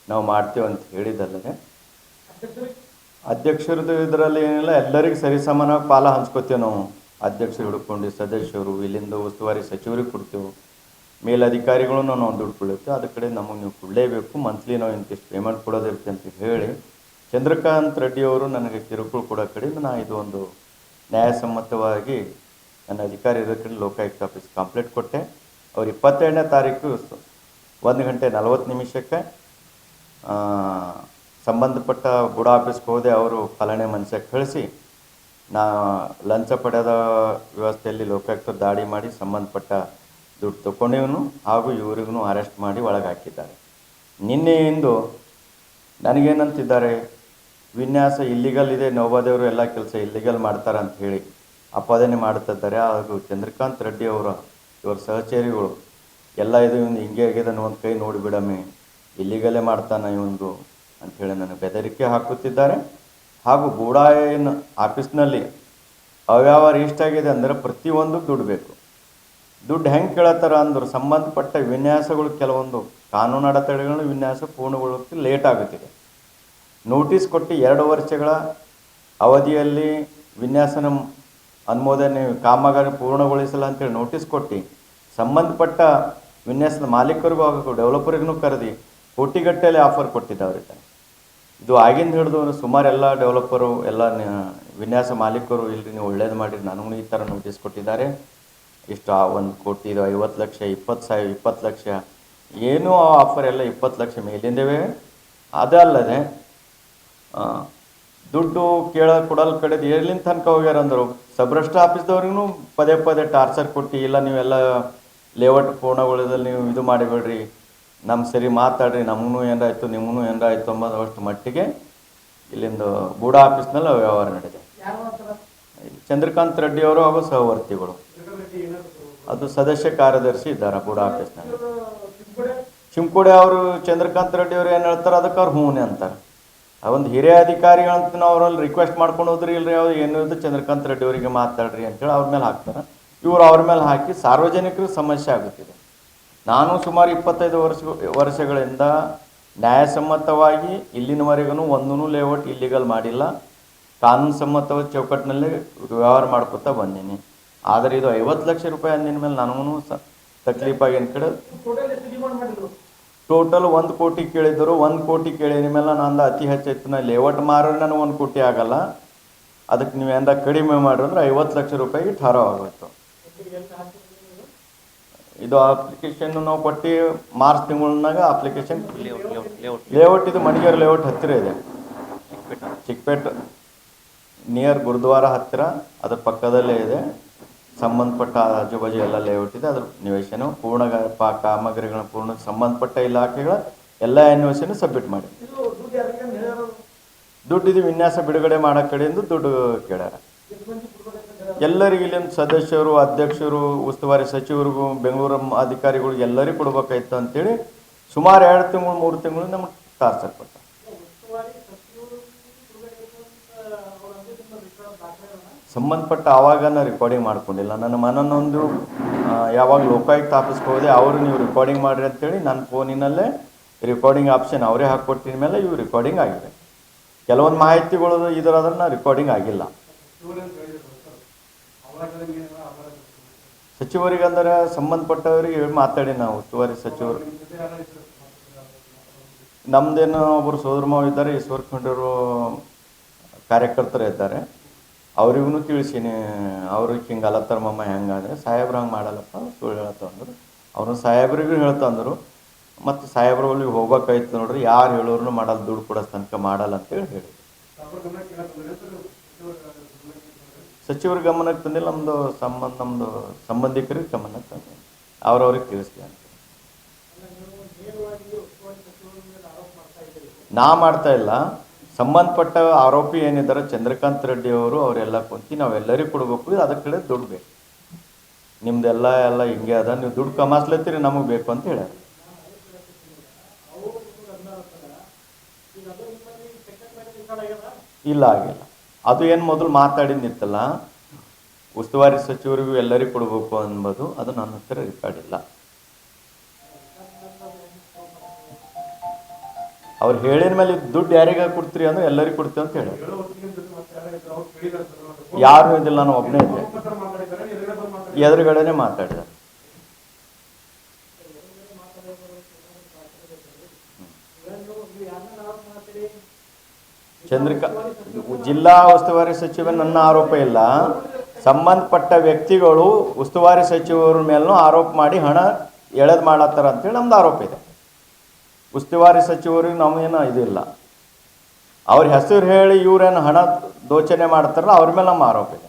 ನಾವು ಮಾಡ್ತೇವೆ ಅಂತ ಹೇಳಿದಲ್ಲದೆ, ಅಧ್ಯಕ್ಷರದ್ದು ಇದರಲ್ಲಿ ಏನಿಲ್ಲ, ಎಲ್ಲರಿಗೂ ಸರಿಸಮಾನವಾಗಿ ಪಾಲ ಹಂಚ್ಕೋತೇವೆ ನಾವು. ಅಧ್ಯಕ್ಷರು ಹಿಡ್ಕೊಂಡು ಸದಸ್ಯರು, ಇಲ್ಲಿಂದ ಉಸ್ತುವಾರಿ ಸಚಿವರಿಗೆ ಕೊಡ್ತೇವೆ, ಮೇಲಧಿಕಾರಿಗಳನ್ನು ನಾವು ದುಡ್ಡು ಕೊಡ್ತೇವೆ, ಅದ ಕಡೆ ನಮಗೆ ನೀವು ಕೊಡಲೇಬೇಕು, ಮಂತ್ಲಿ ನಾವು ಇಂತಿಷ್ಟು ಪೇಮೆಂಟ್ ಕೊಡೋದಿರುತ್ತೆ ಅಂತ ಹೇಳಿ ಚಂದ್ರಕಾಂತ್ ರೆಡ್ಡಿ ಅವರು ನನಗೆ ಕಿರುಕುಳ ಕೊಡೋ ಕಡೆಯಿಂದ ನಾನು ಇದು ಒಂದು ನ್ಯಾಯಸಮ್ಮತವಾಗಿ ನನ್ನ ಅಧಿಕಾರಿ ಇರೋ ಕಡೆ ಲೋಕಾಯುಕ್ತ ಆಫೀಸ್ ಕಂಪ್ಲೇಂಟ್ ಕೊಟ್ಟೆ. ಅವ್ರು 22ನೇ ತಾರೀಕು 1:40 ಸಂಬಂಧಪಟ್ಟ ಬೂಡಾ ಆಫೀಸ್ಗೆ ಹೋದೆ. ಅವರು ಫಲಾನೆ ಮನುಷ್ಯಕ್ಕೆ ಕಳಿಸಿ ನಾ ಲಂಚ ಪಡೆದ ವ್ಯವಸ್ಥೆಯಲ್ಲಿ ಲೋಕಾಯುಕ್ತರು ದಾಳಿ ಮಾಡಿ ಸಂಬಂಧಪಟ್ಟ ದುಡ್ಡು ತಗೊಂಡಿವನು ಹಾಗೂ ಇವರಿಗೂ ಅರೆಸ್ಟ್ ಮಾಡಿ ಒಳಗೆ ಹಾಕಿದ್ದಾರೆ. ನಿನ್ನೆಯಿಂದ ನನಗೇನಂತಿದ್ದಾರೆ, ವಿನ್ಯಾಸ ಇಲ್ಲಿಗಲ್ ಇದೆ, ನೌಬಾದೇವರು ಎಲ್ಲ ಕೆಲಸ ಇಲ್ಲಿಗಲ್ ಮಾಡ್ತಾರೆ ಅಂತ ಹೇಳಿ ಅಪಾದನೆ ಮಾಡುತ್ತಿದ್ದಾರೆ. ಹಾಗೂ ಚಂದ್ರಕಾಂತ್ ರೆಡ್ಡಿ ಇವರ ಸಹಚರಿಗಳು ಎಲ್ಲ ಇದು ಹಿಂಗೆ ಆಗಿದೆ, ಒಂದು ಕೈ ನೋಡಿಬಿಡಮ್ಮೆ, ಇಲ್ಲಿಗಲ್ಲೇ ಮಾಡ್ತಾನೆ, ಇವೊಂದು ಅಂಥೇಳಿ ನನಗೆ ಬೆದರಿಕೆ ಹಾಕುತ್ತಿದ್ದಾರೆ. ಹಾಗೂ ಬೂಡಾಯನ್ ಆಫೀಸ್ನಲ್ಲಿ ಅವ್ಯವಹಾರ ಎಷ್ಟಾಗಿದೆ ಅಂದರೆ ಪ್ರತಿಯೊಂದು ದುಡ್ಡು ಬೇಕು. ದುಡ್ಡು ಹೆಂಗೆ ಕೇಳತ್ತಾರ ಅಂದ್ರೆ ಸಂಬಂಧಪಟ್ಟ ವಿನ್ಯಾಸಗಳು ಕೆಲವೊಂದು ಕಾನೂನು ಅಡೆತಡೆಗಳು ವಿನ್ಯಾಸ ಪೂರ್ಣಗೊಳ್ಳೋಕ್ಕೆ ಲೇಟ್ ಆಗುತ್ತಿದೆ. ನೋಟಿಸ್ ಕೊಟ್ಟು 2 ವರ್ಷಗಳ ಅವಧಿಯಲ್ಲಿ ವಿನ್ಯಾಸನ ಅನುಮೋದನೆ ಕಾಮಗಾರಿ ಪೂರ್ಣಗೊಳಿಸಲ್ಲ ಅಂತೇಳಿ ನೋಟಿಸ್ ಕೊಟ್ಟು ಸಂಬಂಧಪಟ್ಟ ವಿನ್ಯಾಸದ ಮಾಲೀಕರಿಗೂ ಹಾಗೂ ಡೆವಲಪರಿಗೂ ಕರೆದಿ ಕೋಟಿಗಟ್ಟಲೆ ಆಫರ್ ಕೊಟ್ಟಿದ್ದವ್ರಿಗೆ. ಇದು ಆಗಿಂದ ಹಿಡಿದು ಸುಮಾರು ಎಲ್ಲ ಡೆವಲಪರು ಎಲ್ಲ ವಿನ್ಯಾಸ ಮಾಲೀಕರು ಇಲ್ಲರಿ ನೀವು ಒಳ್ಳೇದು ಮಾಡಿರಿ ನನಗೂ ಈ ಥರ ನೋಟಿಸ್ ಕೊಟ್ಟಿದ್ದಾರೆ, ಇಷ್ಟು 1 ಕೋಟಿ, ಇದು 50 ಲಕ್ಷ, 20 ಲಕ್ಷ ಏನೂ ಆಫರ್ ಎಲ್ಲ 20 ಲಕ್ಷ ಮೇಲಿಂದೇವೆ. ಅದಲ್ಲದೆ ದುಡ್ಡು ಕೊಡಲ್ ಕಡೆದು ಎಲ್ಲಿಂದ ತನಕ ಹೋಗ್ಯಾರ ಅಂದರು ಸಬ್ರಸ್ಟ್ ಆಫೀಸ್ದವ್ರಿಗೂ ಪದೇ ಪದೇ ಟಾರ್ಚರ್ ಕೊಟ್ಟು, ಇಲ್ಲ ನೀವೆಲ್ಲ ಲೇಔಟ್ ಪೂರ್ಣಗೊಳ್ಳದಲ್ಲಿ ನೀವು ಇದು ಮಾಡಿಬಿಡ್ರಿ, ನಮ್ಮ ಸರಿ ಮಾತಾಡ್ರಿ, ನಮಗೂ ಏನಾರಾಯ್ತು ನಿಮಗೂ ಏನಾರಾಯ್ತು ಅಂಬೋದು ಅಷ್ಟು ಮಟ್ಟಿಗೆ ಇಲ್ಲಿಂದ ಬೂಡಾ ಆಫೀಸ್ನಲ್ಲಿ ವ್ಯವಹಾರ ನಡೆದಿದೆ. ಚಂದ್ರಕಾಂತ್ ರೆಡ್ಡಿ ಅವರು ಹಾಗೂ ಸಹವರ್ತಿಗಳು, ಅದು ಸದಸ್ಯ ಕಾರ್ಯದರ್ಶಿ ಇದ್ದಾರೆ ಬೂಡಾ ಆಫೀಸ್ನಲ್ಲಿ. ಚಿಂಕೋಡೆ ಅವರು ಚಂದ್ರಕಾಂತ್ ರೆಡ್ಡಿ ಅವರು ಏನು ಹೇಳ್ತಾರೆ ಅದಕ್ಕೆ ಅವ್ರು ಹೂನೆ ಅಂತಾರೆ. ಆ ಒಂದು ಹಿರಿಯ ಅಧಿಕಾರಿಗಳಂತ ನಾವು ಅವರಲ್ಲಿ ರಿಕ್ವೆಸ್ಟ್ ಮಾಡ್ಕೊಂಡು ಹೋದ್ರಿ ಇಲ್ಲರಿ ಅವ್ರು ಏನು ಇದು ಚಂದ್ರಕಾಂತ್ ರೆಡ್ಡಿ ಅವರಿಗೆ ಮಾತಾಡ್ರಿ ಅಂತೇಳಿ ಅವ್ರ ಮೇಲೆ ಹಾಕ್ತಾರೆ. ಇವರು ಅವ್ರ ಮೇಲೆ ಹಾಕಿ ಸಾರ್ವಜನಿಕರು ಸಮಸ್ಯೆ ಆಗುತ್ತಿದೆ. ನಾನು ಸುಮಾರು 25 ವರ್ಷಗಳಿಂದ ನ್ಯಾಯಸಮ್ಮತವಾಗಿ ಇಲ್ಲಿನವರೆಗೂ ಒಂದೂ ಲೇಔಟ್ ಇಲ್ಲಿಗಲ್ ಮಾಡಿಲ್ಲ, ಕಾನೂನು ಸಮ್ಮತ ಚೌಕಟ್ಟಿನಲ್ಲಿ ವ್ಯವಹಾರ ಮಾಡ್ಕೊತಾ ಬಂದೀನಿ. ಆದರೆ ಇದು 50 ಲಕ್ಷ ರೂಪಾಯಿ ಅಂದಿನ ಮೇಲೆ ನನಗೂ ತಕ್ಲೀಫಾಗಿ ಏನು ಕಡೆ ಟೋಟಲ್ 1 ಕೋಟಿ ಕೇಳಿದ್ದರು. 1 ಕೋಟಿ ಕೇಳಿದ ಮೇಲೆ ನಂದು ಅತಿ ಹೆಚ್ಚಾಯ್ತು. ನಾನು ಲೇಔಟ್ ಮಾರೋರು ನನಗೆ 1 ಕೋಟಿ ಆಗಲ್ಲ, ಅದಕ್ಕೆ ನೀವು ಏನಾರ ಕಡಿಮೆ ಮಾಡಿದ್ರೆ 50 ಲಕ್ಷ ರೂಪಾಯಿಗೆ ಠಾರೋ ಆಗೋಯ್ತು. ಇದು ಅಪ್ಲಿಕೇಶನ್ ನಾವು ಕೊಟ್ಟು ಮಾರ್ಚ್ ತಿಂಗಳಾಗ ಅಪ್ಲಿಕೇಶನ್ ಲೇಔಟ್ ಇದು ಮಣಿಗೇರ್ ಲೇಔಟ್ ಹತ್ತಿರ ಇದೆ, ಚಿಕ್ಕಪೇಟೆ ನಿಯರ್ ಗುರುದ್ವಾರ ಹತ್ತಿರ, ಅದ್ರ ಪಕ್ಕದಲ್ಲೇ ಇದೆ. ಸಂಬಂಧಪಟ್ಟ ಆಜುಬಾಜು ಎಲ್ಲ ಲೇಔಟ್ ಇದೆ. ಅದ್ರ ನಿವೇಶನ ಪೂರ್ಣ ಕಾಮಗಾರಿಗಳ ಪೂರ್ಣ ಸಂಬಂಧಪಟ್ಟ ಇಲಾಖೆಗಳ ಎಲ್ಲ ಎನ್ಒಸಿನೂ ಸಬ್ಮಿಟ್ ಮಾಡಿ ದುಡ್ಡು ಇದು ವಿನ್ಯಾಸ ಬಿಡುಗಡೆ ಮಾಡೋ ಕಡೆಯಿಂದ ದುಡ್ಡು ಕೇಳ್ಯಾರ. ಎಲ್ಲರಿಗೂ ಇಲ್ಲಿಂದ ಸದಸ್ಯರು, ಅಧ್ಯಕ್ಷರು, ಉಸ್ತುವಾರಿ ಸಚಿವರಿಗೂ, ಬೆಂಗಳೂರು ಅಧಿಕಾರಿಗಳು ಎಲ್ಲರಿಗೂ ಕೊಡ್ಬೇಕಾಯ್ತು ಅಂತೇಳಿ ಸುಮಾರು 2 ತಿಂಗಳು 3 ತಿಂಗಳು ನಮ್ಗೆ ಟಾರ್ಚರ್ ಕೊಟ್ಟ. ಸಂಬಂಧಪಟ್ಟ ಆವಾಗನ ರೆಕಾರ್ಡಿಂಗ್ ಮಾಡ್ಕೊಂಡಿಲ್ಲ. ನನ್ನ ಮನನೊಂದು ಯಾವಾಗ ಲೋಕಾಯುಕ್ತ ಆಫೀಸ್ಗೆ ಹೋದೆ ಅವರು ನೀವು ರೆಕಾರ್ಡಿಂಗ್ ಮಾಡಿರಿ ಅಂತೇಳಿ ನನ್ನ ಫೋನಿನಲ್ಲೇ ರೆಕಾರ್ಡಿಂಗ್ ಆಪ್ಷನ್ ಅವರೇ ಹಾಕ್ಕೊಟ್ಟಿದ ಮೇಲೆ ಇವು ರೆಕಾರ್ಡಿಂಗ್ ಆಗಿದೆ. ಕೆಲವೊಂದು ಮಾಹಿತಿಗಳು ಇದರದನ್ನು ರೆಕಾರ್ಡಿಂಗ್ ಆಗಿಲ್ಲ. ಸಚಿವರಿಗೆ ಅಂದರೆ ಸಂಬಂಧಪಟ್ಟವರಿಗೆ ಮಾತಾಡಿ ನಾವು ಉಸ್ತುವಾರಿ ಸಚಿವರು ನಮ್ಮದೇನು ಒಬ್ಬರು ಸೋದರಮಾವ ಇದ್ದಾರೆ, ಈಶ್ವರ್ ಖಂಡರು ಕಾರ್ಯಕರ್ತರು ಇದ್ದಾರೆ, ಅವ್ರಿಗೂ ತಿಳಿಸೀನಿ. ಅವ್ರಿಗೆ ಹಿಂಗೆ ಅಲತ್ತಾರ ಮಮ್ಮ ಹೆಂಗಾದ್ರೆ ಸಾಹೇಬ್ರು ಹಂಗೆ ಮಾಡಲ್ಲಪ್ಪ ಸುಳ್ಳು ಹೇಳ್ತಂದ್ರು. ಅವ್ರು ಸಾಹೇಬ್ರಿಗೂ ಹೇಳ್ತಂದ್ರು. ಮತ್ತು ಸಾಹೇಬ್ರು ಅಲ್ಲಿ ಹೋಗ್ಬೇಕಾಯ್ತು ನೋಡ್ರಿ, ಯಾರು ಹೇಳೋರು ಮಾಡಲ್ಲ, ದುಡ್ಡು ಕೊಡೋ ತನಕ ಮಾಡಲ್ಲ ಅಂತೇಳಿ ಹೇಳಿ ಸಚಿವರ ಗಮನಕ್ಕೆ ತಂದಿಲ್ಲ. ನಮ್ಮದು ಸಂಬಂಧಿಕರಿಗೆ ಗಮನಕ್ಕೆ ತಂದೆ, ಅವ್ರವ್ರಿಗೆ ತಿಳಿಸ್ಲಿ ಅಂತ. ನಾ ಮಾಡ್ತಾ ಇಲ್ಲ, ಸಂಬಂಧಪಟ್ಟ ಆರೋಪಿ ಏನಿದ್ದಾರೆ ಚಂದ್ರಕಾಂತ್ ರೆಡ್ಡಿ ಅವರು ಅವರೆಲ್ಲ ಕುಂತು ನಾವೆಲ್ಲರಿಗೂ ಕೊಡಬೇಕು, ಅದಕ್ಕೆ ಕಡೆ ದುಡ್ಡು ಬೇಕು, ನಿಮ್ದೆಲ್ಲ ಹಿಂಗೆ ಅದ, ನೀವು ದುಡ್ಡು ಕಮಾಸ್ಲತ್ತೀರಿ ನಮಗೆ ಬೇಕು ಅಂತ ಹೇಳ್ಯಾರ. ಇಲ್ಲ ಆಗಿಲ್ಲ. ಅದು ಏನು ಮೊದಲು ಮಾತಾಡಿದ್ನಿತ್ತಲ್ಲ ಉಸ್ತುವಾರಿ ಸಚಿವರಿಗೂ ಎಲ್ಲರಿಗೂ ಕೊಡಬೇಕು ಅನ್ಬೋದು, ಅದು ನನ್ನ ಹತ್ತಿರ ರೆಕಾರ್ಡ್ ಇಲ್ಲ. ಅವ್ರು ಹೇಳಿದ ಮೇಲೆ ದುಡ್ಡು ಯಾರಿಗೆ ಕೊಡ್ತೀರಿ ಅಂದ್ರೆ ಎಲ್ಲರಿಗೂ ಕೊಡ್ತೀವಿ ಅಂತ ಹೇಳಿ. ಯಾರು ಇದಿಲ್ಲ, ನಾನು ಒಬ್ಬನೇ ಇದ್ದೆ, ಎದುರುಗಡೆನೆ ಮಾತಾಡಿದ. ಜಿಲ್ಲಾ ಉಸ್ತುವಾರಿ ಸಚಿವ ನನ್ನ ಆರೋಪ ಇಲ್ಲ, ಸಂಬಂಧಪಟ್ಟ ವ್ಯಕ್ತಿಗಳು ಉಸ್ತುವಾರಿ ಸಚಿವರ ಮೇಲೂ ಆರೋಪ ಮಾಡಿ ಹಣ ಎಳೆದು ಮಾಡತ್ತಾರ ಅಂತೇಳಿ ನಮ್ದು ಆರೋಪ ಇದೆ. ಉಸ್ತುವಾರಿ ಸಚಿವರಿಗೆ ನಮಗೇನು ಇದಿಲ್ಲ, ಅವ್ರ ಹೆಸರು ಹೇಳಿ ಇವ್ರೇನು ಹಣ ದೋಚನೆ ಮಾಡ್ತಾರಲ್ಲ ಅವ್ರ ಮೇಲೆ ನಮ್ಮ ಆರೋಪ ಇದೆ.